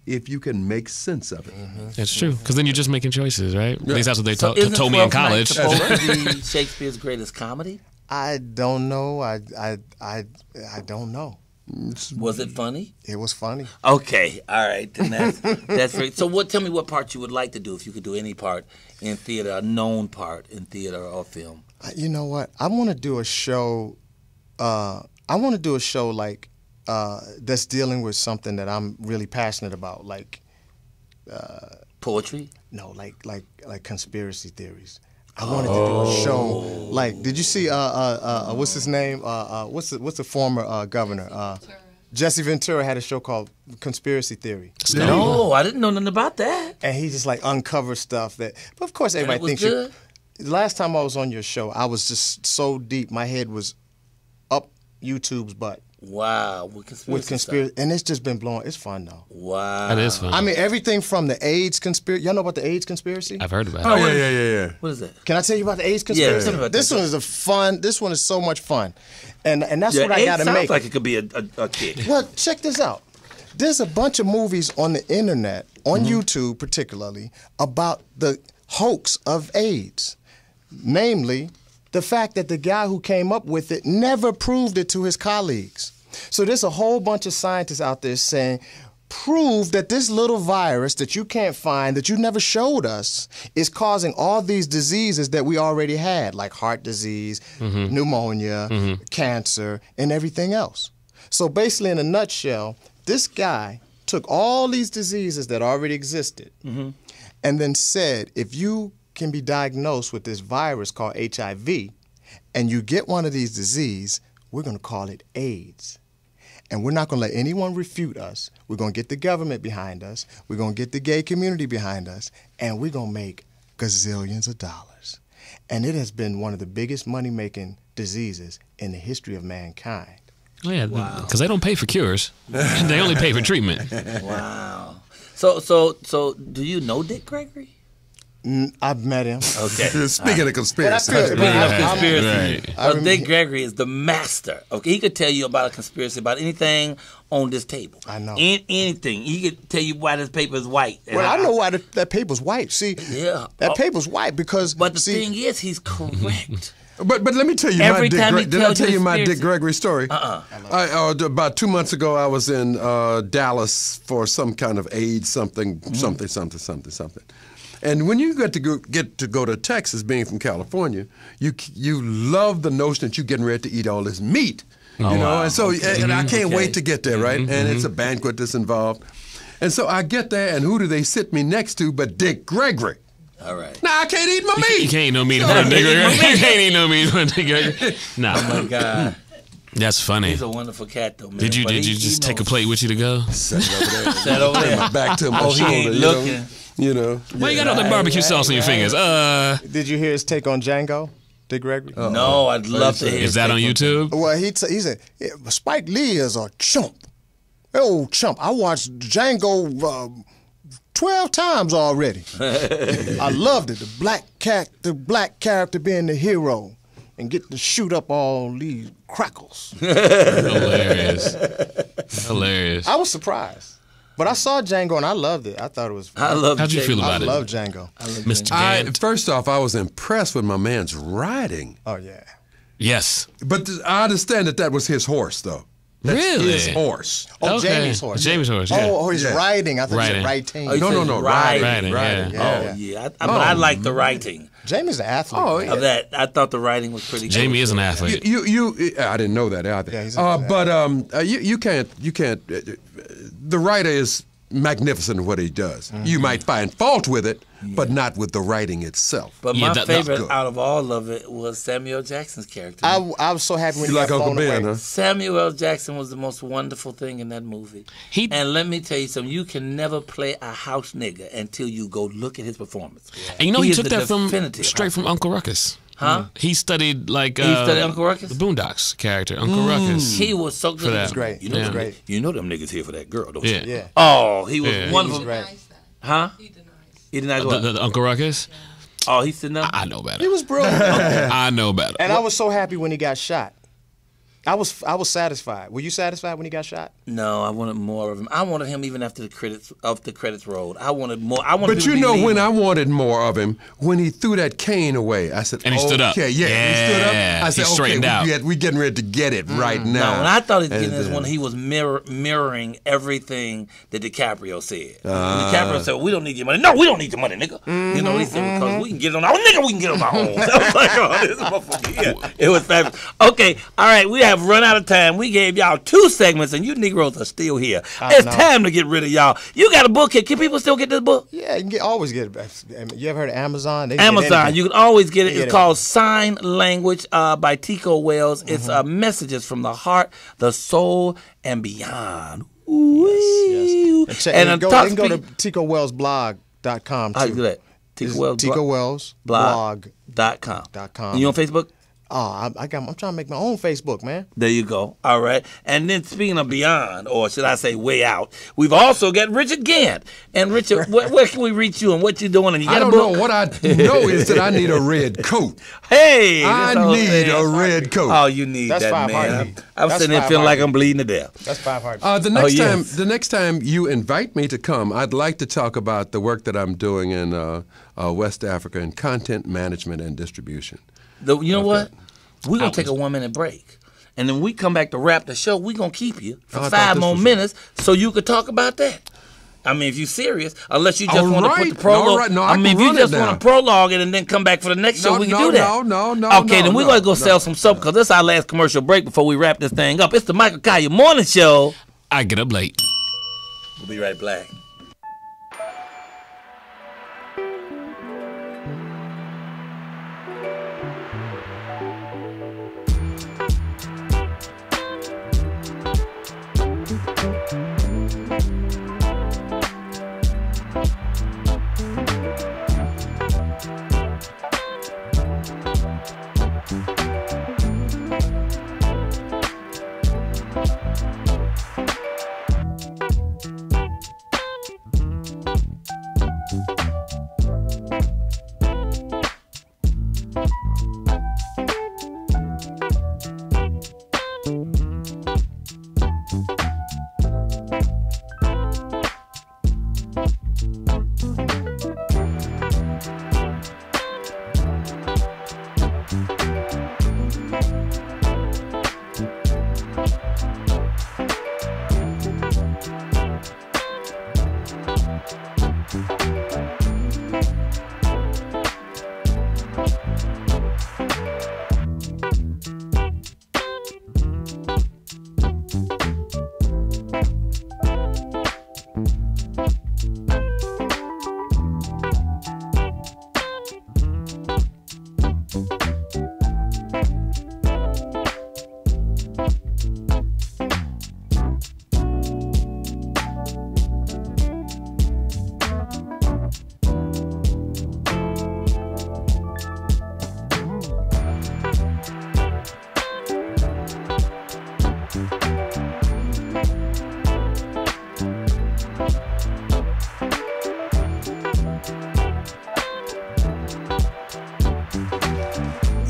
Speaker 10: if you can make sense of it.
Speaker 3: That's true. Because then you're just making choices, right? At least that's what they
Speaker 2: So
Speaker 3: told me in college.
Speaker 2: Isn't 12th Night supposed to be Shakespeare's greatest comedy?
Speaker 9: I don't know. I don't know.
Speaker 2: Was it funny?
Speaker 9: It was funny.
Speaker 2: Okay, all right, then that's great. So, tell me what part you would like to do if you could do any part in theater, a known part in theater or film.
Speaker 9: You know what? I want to do a show. I want to do a show like that's dealing with something that I'm really passionate about, like
Speaker 2: Poetry?
Speaker 9: no, like conspiracy theories. I wanted to do a show like. Did you see what's his name? What's the former governor? Jesse Ventura had a show called Conspiracy Theory.
Speaker 2: No, I didn't know nothing about that.
Speaker 9: And he just like uncovers stuff that. But of course, everybody
Speaker 2: it was
Speaker 9: thinks.
Speaker 2: good?
Speaker 9: Last time I was on your show, I was just so deep. My head was up YouTube's butt
Speaker 2: Wow, with conspiracy.
Speaker 9: with conspiracy, and it's just been blowing. It's fun though.
Speaker 2: Wow,
Speaker 3: That is fun.
Speaker 9: I mean, everything from the AIDS conspiracy. Y'all know about the AIDS conspiracy?
Speaker 3: I've heard about
Speaker 10: Oh,
Speaker 3: it.
Speaker 10: yeah.
Speaker 2: What is that?
Speaker 9: Can I tell you about the AIDS
Speaker 2: Yeah,
Speaker 9: conspiracy?
Speaker 2: tell me about
Speaker 9: this
Speaker 2: that.
Speaker 9: one is a fun. This one is so much fun, and that's what I
Speaker 2: it
Speaker 9: got to
Speaker 2: sounds
Speaker 9: make.
Speaker 2: like it could be a kick.
Speaker 9: Well, check this out. There's a bunch of movies on the internet, on YouTube particularly, about the hoax of AIDS. Namely, the fact that the guy who came up with it never proved it to his colleagues. So there's a whole bunch of scientists out there saying, prove that this little virus that you can't find, that you never showed us, is causing all these diseases that we already had, like heart disease, pneumonia, cancer, and everything else. So basically, in a nutshell, this guy took all these diseases that already existed and then said, if you can be diagnosed with this virus called HIV and you get one of these diseases, we're going to call it AIDS. And we're not going to let anyone refute us. We're going to get the government behind us. We're going to get the gay community behind us. And we're going to make gazillions of dollars. And it has been one of the biggest money-making diseases in the history of mankind.
Speaker 3: Oh, yeah, because they don't pay for cures. They only pay for treatment.
Speaker 2: Wow. So do you know Dick Gregory?
Speaker 9: I've met him.
Speaker 2: Okay.
Speaker 10: Speaking of conspiracy.
Speaker 2: Speaking of conspiracy,
Speaker 3: Right.
Speaker 9: I remember-
Speaker 2: Dick Gregory is the master. Okay, he could tell you about a conspiracy about anything on this table.
Speaker 9: I know.
Speaker 2: Anything. He could tell you why this paper is white. And
Speaker 9: Well, I know why that paper's white. See,
Speaker 2: Yeah.
Speaker 9: that paper's white because.
Speaker 2: But the
Speaker 9: see,
Speaker 2: thing is, he's correct.
Speaker 10: But let me tell you
Speaker 2: Every
Speaker 10: my
Speaker 2: time he
Speaker 10: Did I
Speaker 2: tells
Speaker 10: tell
Speaker 2: you
Speaker 10: you my
Speaker 2: conspiracy.
Speaker 10: Dick Gregory story? About 2 months ago, I was in Dallas for some kind of AIDS something. And when you get to go to Texas, being from California, you love the notion that you're getting ready to eat all this meat. You know,
Speaker 3: wow.
Speaker 10: and so and I can't
Speaker 2: Okay.
Speaker 10: wait to get there, right? And it's a banquet that's involved. And so I get there, and who do they sit me next to but Dick Gregory?
Speaker 2: All right.
Speaker 10: Now I can't eat my meat.
Speaker 3: You can't eat no meat in front of Dick Gregory. You can't eat no meat in front of Dick Gregory. Nah.
Speaker 2: Oh my God.
Speaker 3: That's funny.
Speaker 2: He's a wonderful cat, though, man.
Speaker 3: Did you
Speaker 2: But he
Speaker 3: just take a
Speaker 2: knows.
Speaker 3: plate with you to go?
Speaker 10: Sat over there.
Speaker 2: Sat over there.
Speaker 10: My back to my
Speaker 2: Oh, he
Speaker 10: shoulder.
Speaker 2: ain't
Speaker 10: you know?
Speaker 2: looking.
Speaker 10: You know.
Speaker 3: Why you got all that barbecue sauce on your fingers?
Speaker 9: Did you hear his take on Django, Dick Gregory?
Speaker 2: No, I'd love to hear.
Speaker 3: Is that on YouTube?
Speaker 9: Well, he said Spike Lee is a chump. Old chump. I watched Django 12 times already. I loved it. The black character being the hero. and get to shoot up all these crackles.
Speaker 3: Hilarious. Hilarious.
Speaker 9: I was surprised. But I saw Django and I loved it. I thought it was.
Speaker 3: How'd you feel about it?
Speaker 9: I love Django.
Speaker 3: Mr. Gant.
Speaker 10: First off, I was impressed with my man's riding.
Speaker 9: Oh yeah.
Speaker 3: Yes.
Speaker 10: But I understand that was his horse, though. That's
Speaker 3: Really?
Speaker 10: his horse.
Speaker 9: Oh,
Speaker 3: Okay.
Speaker 9: Jamie's horse.
Speaker 3: Jamie's horse, yeah.
Speaker 9: Oh, his
Speaker 10: Yeah.
Speaker 9: riding. I thought
Speaker 3: Riding.
Speaker 9: he said writing.
Speaker 2: Oh, you
Speaker 10: No,
Speaker 2: said
Speaker 10: no, no,
Speaker 2: riding.
Speaker 3: Riding, yeah.
Speaker 9: Yeah.
Speaker 2: Yeah. But I like the writing
Speaker 9: Jamie's an athlete.
Speaker 10: Oh,
Speaker 9: man.
Speaker 10: yeah.
Speaker 2: of that. I thought the writing was pretty good.
Speaker 3: Jamie is an athlete.
Speaker 10: I didn't know that either.
Speaker 9: Yeah, he's a-
Speaker 10: but you can't. The writer is magnificent in what he does. You might find fault with it, but not with the writing itself.
Speaker 2: But
Speaker 3: Yeah,
Speaker 2: my
Speaker 3: that's
Speaker 2: favorite
Speaker 10: good.
Speaker 2: out of all of it was Samuel Jackson's character.
Speaker 9: I was so happy when
Speaker 10: You
Speaker 9: he
Speaker 10: like
Speaker 9: got
Speaker 10: Uncle
Speaker 9: blown
Speaker 10: Ben,
Speaker 9: away.
Speaker 10: huh?
Speaker 2: Samuel L. Jackson was the most wonderful thing in that movie. And let me tell you something, you can never play a house nigga until you go look at his performance.
Speaker 3: And you know he
Speaker 2: is
Speaker 3: took
Speaker 2: the
Speaker 3: that from
Speaker 2: definitive
Speaker 3: straight from Uncle Ruckus.
Speaker 2: Huh?
Speaker 3: He studied like
Speaker 2: He studied Uncle Ruckus?
Speaker 3: the Boondocks character, Uncle Ruckus.
Speaker 2: He was so good.
Speaker 3: For that.
Speaker 2: He
Speaker 3: was
Speaker 9: great.
Speaker 2: You know,
Speaker 9: He was
Speaker 2: them,
Speaker 9: great.
Speaker 2: you know them niggas here for that girl, don't
Speaker 3: Yeah.
Speaker 2: you?
Speaker 9: Yeah.
Speaker 2: Oh, he was
Speaker 3: Yeah.
Speaker 2: wonderful.
Speaker 9: He was great.
Speaker 2: Huh? He denied what?
Speaker 3: The Uncle Ruckus?
Speaker 2: Oh, he's sitting up?
Speaker 3: I know better.
Speaker 9: He was brilliant.
Speaker 3: I know better.
Speaker 9: And I was so happy when he got shot. I was satisfied. Were you satisfied when he got shot?
Speaker 2: No, I wanted more of him. I wanted him even after the credits rolled. I wanted more.
Speaker 10: But you know when I wanted more of him, when he threw that cane away, I said,
Speaker 3: And he stood up.
Speaker 10: Okay, yeah, he stood up. I
Speaker 3: He
Speaker 10: said,
Speaker 3: straightened out.
Speaker 10: we getting ready to get it right
Speaker 2: No,
Speaker 10: now.
Speaker 2: and I thought he was
Speaker 10: And
Speaker 2: getting this
Speaker 10: then-
Speaker 2: when he was mirroring everything that DiCaprio said. DiCaprio said, "We don't need your money." No, we don't need your money, nigga. You know, he said, because we can get it on our nigga, we can get it on our own. I was like, oh, this motherfucker. Yeah, it was fabulous. Okay, all right, we have run out of time. We gave y'all 2 segments, and you Negroes are still here. It's time to get rid of y'all. You got a book here. Can people still get this book?
Speaker 9: Yeah, you can always get it. You ever heard of Amazon? They
Speaker 2: Amazon.
Speaker 9: Get anything.
Speaker 2: You can always get it.
Speaker 9: You get
Speaker 2: It's
Speaker 9: it.
Speaker 2: called Sign Language by Tico Wells. It's messages from the heart, the soul, and beyond. Ooh.
Speaker 9: And check,
Speaker 2: And
Speaker 9: and
Speaker 2: on
Speaker 9: they
Speaker 2: top
Speaker 9: can go to
Speaker 2: speak-
Speaker 9: TicoWellsBlog.com too.
Speaker 2: How you do that?
Speaker 9: It's
Speaker 2: TicoWellsBlog.com.
Speaker 9: TicoWellsBlog.com.
Speaker 2: And you on Facebook?
Speaker 9: Oh, I'm trying to make my own Facebook, man.
Speaker 2: There you go. All right. And then speaking of beyond, or should I say way out, we've also got Richard Gant. And Richard, where can we reach you and what you doing? And you got
Speaker 10: I
Speaker 2: a
Speaker 10: don't
Speaker 2: book?
Speaker 10: know. What I know is that I need a red coat.
Speaker 2: Hey,
Speaker 10: I
Speaker 2: that's all I'm
Speaker 10: need
Speaker 2: saying.
Speaker 10: a red coat.
Speaker 2: Oh, you need
Speaker 9: That's
Speaker 2: that,
Speaker 9: 5
Speaker 2: man.
Speaker 9: heartbeat.
Speaker 2: I'm
Speaker 9: That's
Speaker 2: sitting there
Speaker 9: 5
Speaker 2: feeling like
Speaker 9: heartbeat.
Speaker 2: I'm bleeding to death.
Speaker 9: That's 5 hearts.
Speaker 10: The next time you invite me to come, I'd like to talk about the work that I'm doing in West Africa in content management and distribution.
Speaker 2: You know what? We're going to take a 1-minute break. And then we come back to wrap the show. We're going to keep you for
Speaker 10: I thought
Speaker 2: 5
Speaker 10: this
Speaker 2: more
Speaker 10: was-
Speaker 2: minutes so you could talk about that. I mean, if you're serious, unless you just
Speaker 10: All
Speaker 2: want to put
Speaker 10: right.
Speaker 2: the prologue.
Speaker 10: All right. No, I
Speaker 2: I mean,
Speaker 10: can
Speaker 2: if you
Speaker 10: run it
Speaker 2: just want
Speaker 10: now.
Speaker 2: to prologue it and then come back for the next show, we can do that.
Speaker 10: No.
Speaker 2: Okay, then we're going to go sell some soap because this is our last commercial break before we wrap this thing up. It's the Michael Colyar Morning Show.
Speaker 3: I get up late.
Speaker 2: We'll be right back.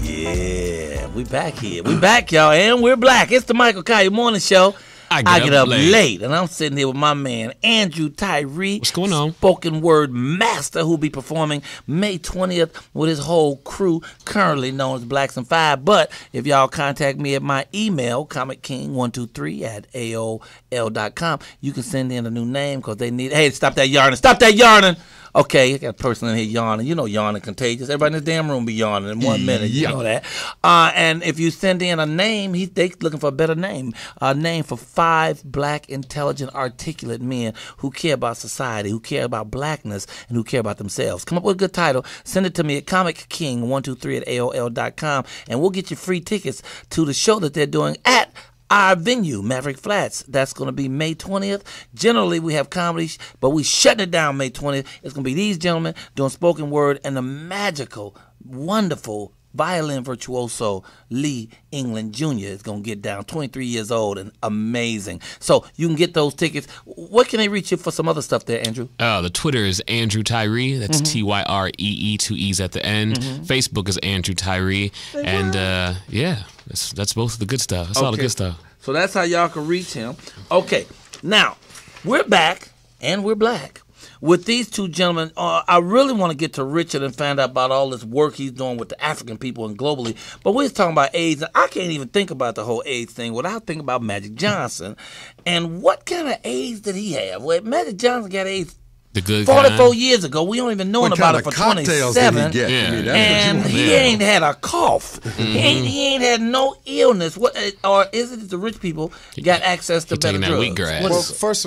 Speaker 2: Yeah. We back here. We back, y'all, and we're black. It's the Michael Colyar Morning Show. I get up late, and I'm sitting here with my man, Andrew Tyree.
Speaker 3: What's going on?
Speaker 2: Spoken word master, who'll be performing May 20th with his whole crew, currently known as Blacks and Five. But if y'all contact me at my email, comicking123@aol.com, you can send in a new name because they need, hey, stop that yarning. Stop that yarning. Okay, I got a person in here yawning. You know yawning contagious. Everybody in this damn room be yawning in 1 minute. You know that. And if you send in a name, they looking for a better name. A name for 5 black, intelligent, articulate men who care about society, who care about blackness, and who care about themselves. Come up with a good title. Send it to me at comicking123@aol.com, and we'll get you free tickets to the show that they're doing at our venue, Maverick Flats. That's going to be May 20th. Generally, we have comedy, but we shutting it down May 20th. It's going to be these gentlemen doing spoken word and the magical, wonderful violin virtuoso Lee England Jr. is going to get down, 23 years old and amazing. So you can get those tickets. What can they reach you for some other stuff there, Andrew?
Speaker 3: The Twitter is Andrew Tyree. That's Tyree, 2 E's at the end. Facebook is Andrew Tyree. And that's both of the good stuff. That's all the good stuff.
Speaker 2: So that's how y'all can reach him. Okay, now we're back and we're black. With these two gentlemen, I really want to get to Richard and find out about all this work he's doing with the African people and globally. But we're talking about AIDS, and I can't even think about the whole AIDS thing without thinking about Magic Johnson. And what kind of AIDS did he have? Well, Magic Johnson got AIDS
Speaker 3: the good
Speaker 2: 44
Speaker 3: kind.
Speaker 2: years ago. We don't even know about it for 27.
Speaker 10: Did he get? I mean,
Speaker 2: and he ain't had a cough. He ain't had no illness. What? Or is it that the rich people got access to better drugs?
Speaker 3: Wheatgrass.
Speaker 9: Well,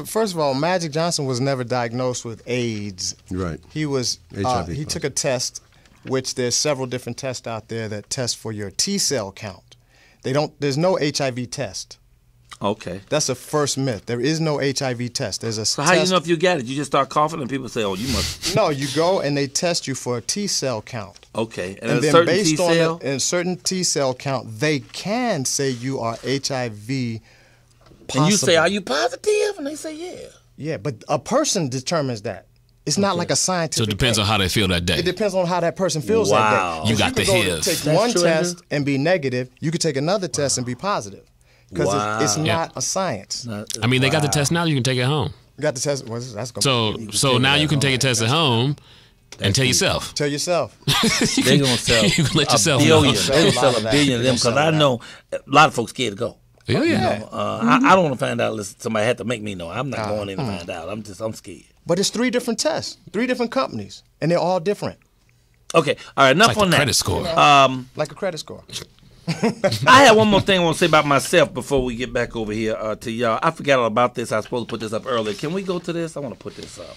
Speaker 9: first of all, Magic Johnson was never diagnosed with AIDS.
Speaker 10: Right.
Speaker 9: He was. He took a test, which there's several different tests out there that test for your T cell count. There's no HIV test.
Speaker 2: Okay.
Speaker 9: That's a first myth. There is no HIV test. There's a
Speaker 2: So
Speaker 9: test.
Speaker 2: how you know if you got it? You just start coughing and people say, oh, you must.
Speaker 9: No, you go and they test you for a T cell count.
Speaker 2: Okay.
Speaker 9: And then based on a certain T cell count, they can say you are HIV possible.
Speaker 2: And you say, are you positive? And they say, yeah.
Speaker 9: Yeah, but a person determines that. It's not like a scientific
Speaker 3: So it depends on how they feel that day.
Speaker 9: It depends on how that person feels that day.
Speaker 3: You got the
Speaker 9: HIV. Take one test and be negative. You could take another test and be positive. Because it's not a science.
Speaker 3: I mean, they got the test now. You can take it home.
Speaker 9: You got the test. Well, that's
Speaker 3: so now you can take a test at home and tell yourself.
Speaker 9: Tell yourself.
Speaker 2: They're going to sell
Speaker 3: you can let yourself
Speaker 2: billion.
Speaker 3: know.
Speaker 2: They'll sell a billion of them because I know a lot of folks scared to go.
Speaker 3: Yeah.
Speaker 2: You know, I don't want to find out unless somebody had to make me know. I'm not going in to find out. I'm scared.
Speaker 9: But it's 3 different tests, 3 different companies, and they're all different.
Speaker 2: Okay. All right. Enough
Speaker 3: like
Speaker 2: on that.
Speaker 3: Credit score.
Speaker 9: Like a credit score.
Speaker 2: I have one more thing I want to say about myself before we get back over here to y'all. I forgot all about this. I was supposed to put this up earlier. Can we go to this? I want to put this up.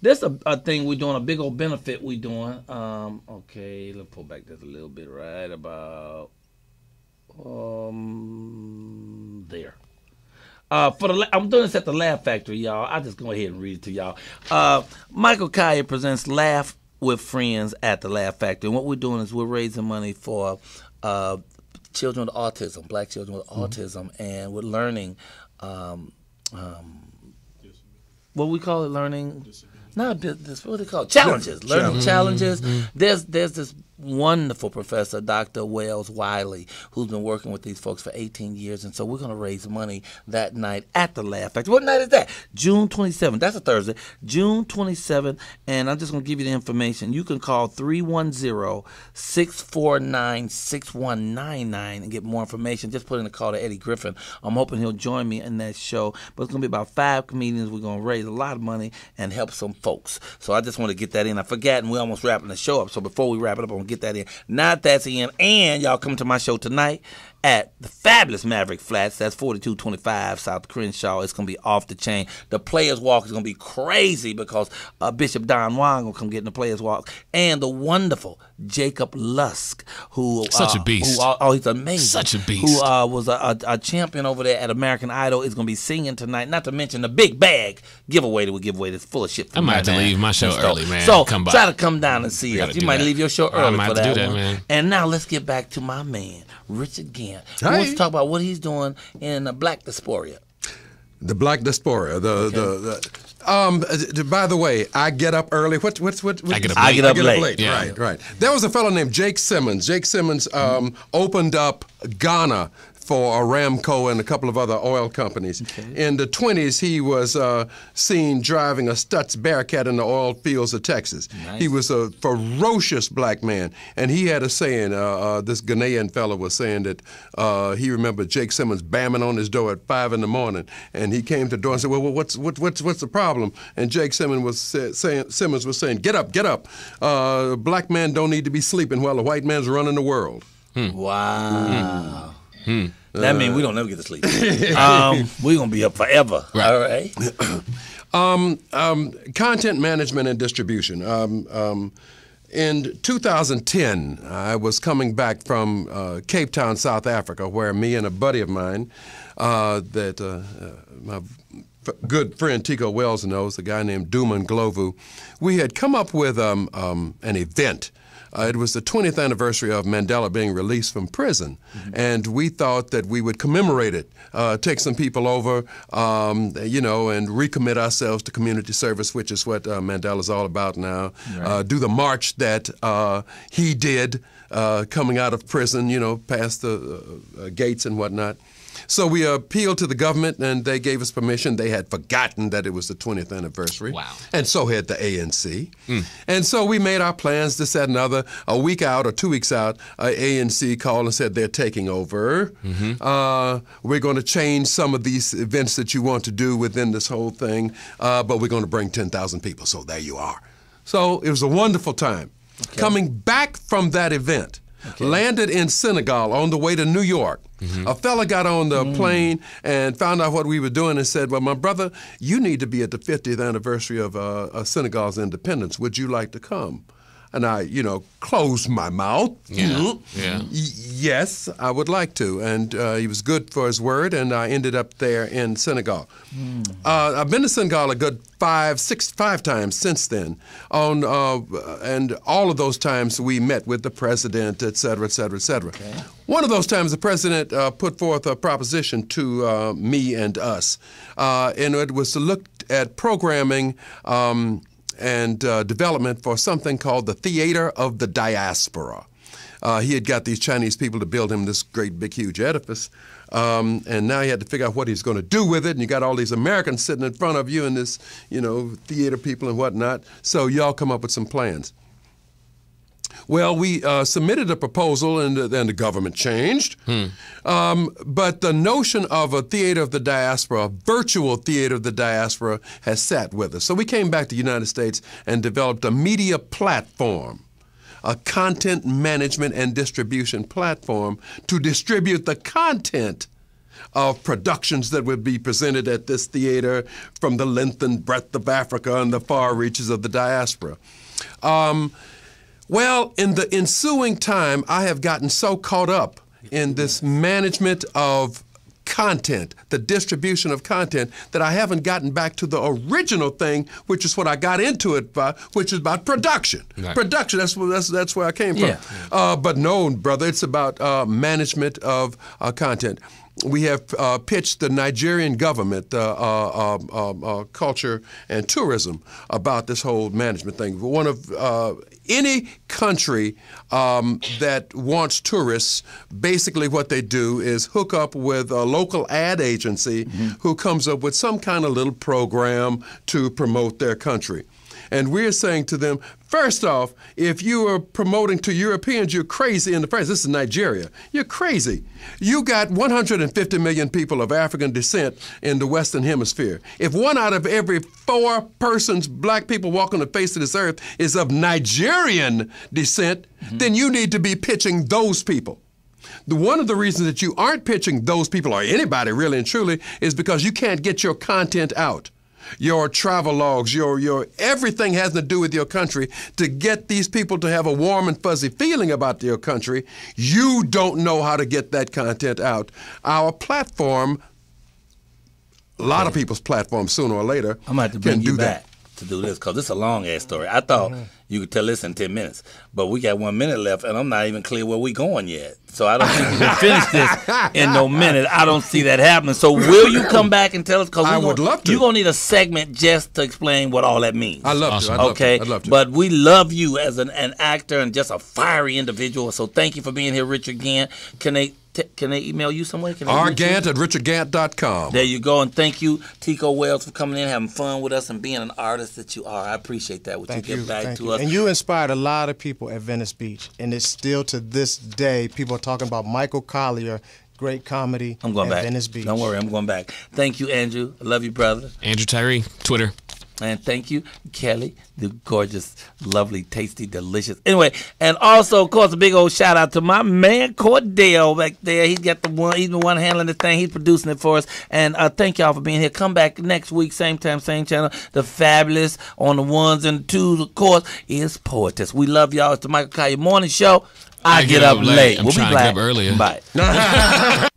Speaker 2: There's a thing we're doing, a big old benefit we're doing. Okay, let's pull back this a little bit right about there. I'm doing this at the Laugh Factory, y'all. I'll just go ahead and read it to y'all. Michael Colyar presents Laugh with Friends at the Laugh Factory. And what we're doing is we're raising money for children with autism, black children with autism, and we're learning, what we call it, learning, not business, what do they call it? Challenges, learning challenges. There's this wonderful professor, Dr. Wells Wiley, who's been working with these folks for 18 years. And so we're going to raise money that night at the Laugh Factory. What night is that? June 27th. That's a Thursday. June 27th. And I'm just going to give you the information. You can call 310-649-6199 and get more information. Just put in a call to Eddie Griffin. I'm hoping he'll join me in that show. But it's going to be about 5 comedians. We're going to raise a lot of money and help some folks. So I just want to get that in. I forgot, and we're almost wrapping the show up. So before we wrap it up, I'm going to get that in. Not that's in. And y'all come to my show tonight at the fabulous Maverick Flats. That's 4225 South Crenshaw. It's going to be off the chain. The Players Walk is going to be crazy because Bishop Don Juan going to come get in the Players Walk. And the wonderful Jacob Lusk, who...
Speaker 3: Such a beast.
Speaker 2: He's amazing.
Speaker 3: Such a beast.
Speaker 2: Who was a champion over there at American Idol, is going to be singing tonight. Not to mention the big bag giveaway that we give away that's full of shit.
Speaker 3: I might have to leave my show early, man.
Speaker 2: So
Speaker 3: come by.
Speaker 2: Try to come down and see us. You might leave your show early for that one.
Speaker 3: Man.
Speaker 2: And now let's get back to my man, Richard Gant. Who wants to talk about what he's doing in Black Diaspora?
Speaker 10: The Black Diaspora. By the way, I get up early. What?
Speaker 3: I get up late.
Speaker 10: Yeah. Right. There was a fellow named Jake Simmons. Jake Simmons opened up Ghana for Aramco and a couple of other oil companies. Okay. In the 20s, he was seen driving a Stutz Bearcat in the oil fields of Texas. Nice. He was a ferocious black man, and he had a saying, this Ghanaian fellow was saying that he remembered Jake Simmons bamming on his door at 5 in the morning, and he came to the door and said, well, what's the problem? And Jake Simmons was saying, get up. Black men don't need to be sleeping while the white man's running the world.
Speaker 2: Wow. That means we don't never get to sleep. We're going to be up forever. Right.
Speaker 10: All right. Content management and distribution. In 2010, I was coming back from Cape Town, South Africa, where me and a buddy of mine, my good friend Tico Wells knows, a guy named Duman Glovu, we had come up with an event. It was the 20th anniversary of Mandela being released from prison, and we thought that we would commemorate it, take some people over, and recommit ourselves to community service, which is what Mandela's all about now. Right. Do the march that he did coming out of prison, past the gates and whatnot. So we appealed to the government, and they gave us permission. They had forgotten that it was the 20th anniversary. Wow. And so had the ANC. And so we made our plans, this, that, and other. A week out or 2 weeks out, ANC called and said they're taking over. We're going to change some of these events that you want to do within this whole thing, but we're going to bring 10,000 people. So there you are. So it was a wonderful time. Okay. Coming back from that event, landed in Senegal on the way to New York. A fella got on the plane and found out what we were doing and said, well, my brother, you need to be at the 50th anniversary of Senegal's independence. Would you like to come? And I, closed my mouth. Yes, I would like to. And he was good for his word, and I ended up there in Senegal. I've been to Senegal a good five times since then. And all of those times we met with the president, et cetera, et cetera, et cetera. Okay. One of those times the president put forth a proposition to me and us, and it was to look at programming and development for something called the Theater of the Diaspora. He had got these Chinese people to build him this great, big, huge edifice, and now he had to figure out what he's going to do with it, and you got all these Americans sitting in front of you and this, theater people and whatnot, so y'all come up with some plans. Well, we submitted a proposal, and then the government changed. But the notion of a theater of the diaspora, a virtual theater of the diaspora, has sat with us. So we came back to the United States and developed a media platform, a content management and distribution platform to distribute the content of productions that would be presented at this theater from the length and breadth of Africa and the far reaches of the diaspora. Well, in the ensuing time, I have gotten so caught up in this management of content, the distribution of content, that I haven't gotten back to the original thing, which is what I got into it by, which is about production. Right. Production, that's where I came from. Yeah. But no, brother, it's about management of content. We have pitched the Nigerian government, culture and tourism, about this whole management thing. One of any country that wants tourists, basically what they do is hook up with a local ad agency who comes up with some kind of little program to promote their country. And we're saying to them, first off, if you are promoting to Europeans, you're crazy in the first. This is Nigeria. You're crazy. You got 150 million people of African descent in the Western Hemisphere. If 1 out of every 4 persons, black people walking the face of this earth, is of Nigerian descent, then you need to be pitching those people. One of the reasons that you aren't pitching those people, or anybody really and truly, is because you can't get your content out. Your travel logs, your everything has to do with your country. To get these people to have a warm and fuzzy feeling about your country, you don't know how to get that content out. Our platform, a lot of people's platforms sooner or later,
Speaker 2: I'm going to have to bring you back to do this, because this is a long-ass story. I thought you could tell this in 10 minutes. But we got 1 minute left, and I'm not even clear where we going yet. So I don't think we can finish this in no minute. I don't see that happening. So will you come back and tell us? Cause
Speaker 10: I would love to.
Speaker 2: You're going to need a segment just to explain what all that means.
Speaker 10: I'd love to. I'd love to.
Speaker 2: But we love you as an actor and just a fiery individual. So thank you for being here, Richard Gant. Can they email you somewhere?
Speaker 10: Gant at richardgant.com.
Speaker 2: There you go. And thank you, Tico Wells, for coming in, having fun with us, and being an artist that you are. I appreciate that.
Speaker 9: Thank
Speaker 2: you
Speaker 9: you.
Speaker 2: get back
Speaker 9: Thank
Speaker 2: to
Speaker 9: you.
Speaker 2: us.
Speaker 9: And you inspired a lot of people at Venice Beach. And it's still to this day, people are talking about Michael Colyar, great comedy
Speaker 2: I'm going
Speaker 9: at
Speaker 2: back.
Speaker 9: Venice Beach.
Speaker 2: Don't worry, I'm going back. Thank you, Andrew. I love you, brother.
Speaker 3: Andrew Tyree, Twitter.
Speaker 2: And thank you, Kelly, the gorgeous, lovely, tasty, delicious. Anyway, and also, of course, a big old shout out to my man Cordell back there. He's got he's the one handling the thing. He's producing it for us. And thank y'all for being here. Come back next week, same time, same channel. The fabulous on the ones and the twos, of course, is Poetess. We love y'all. It's the Michael Colyar Morning Show. I get up late.
Speaker 3: I'm trying to get up earlier.
Speaker 2: Bye.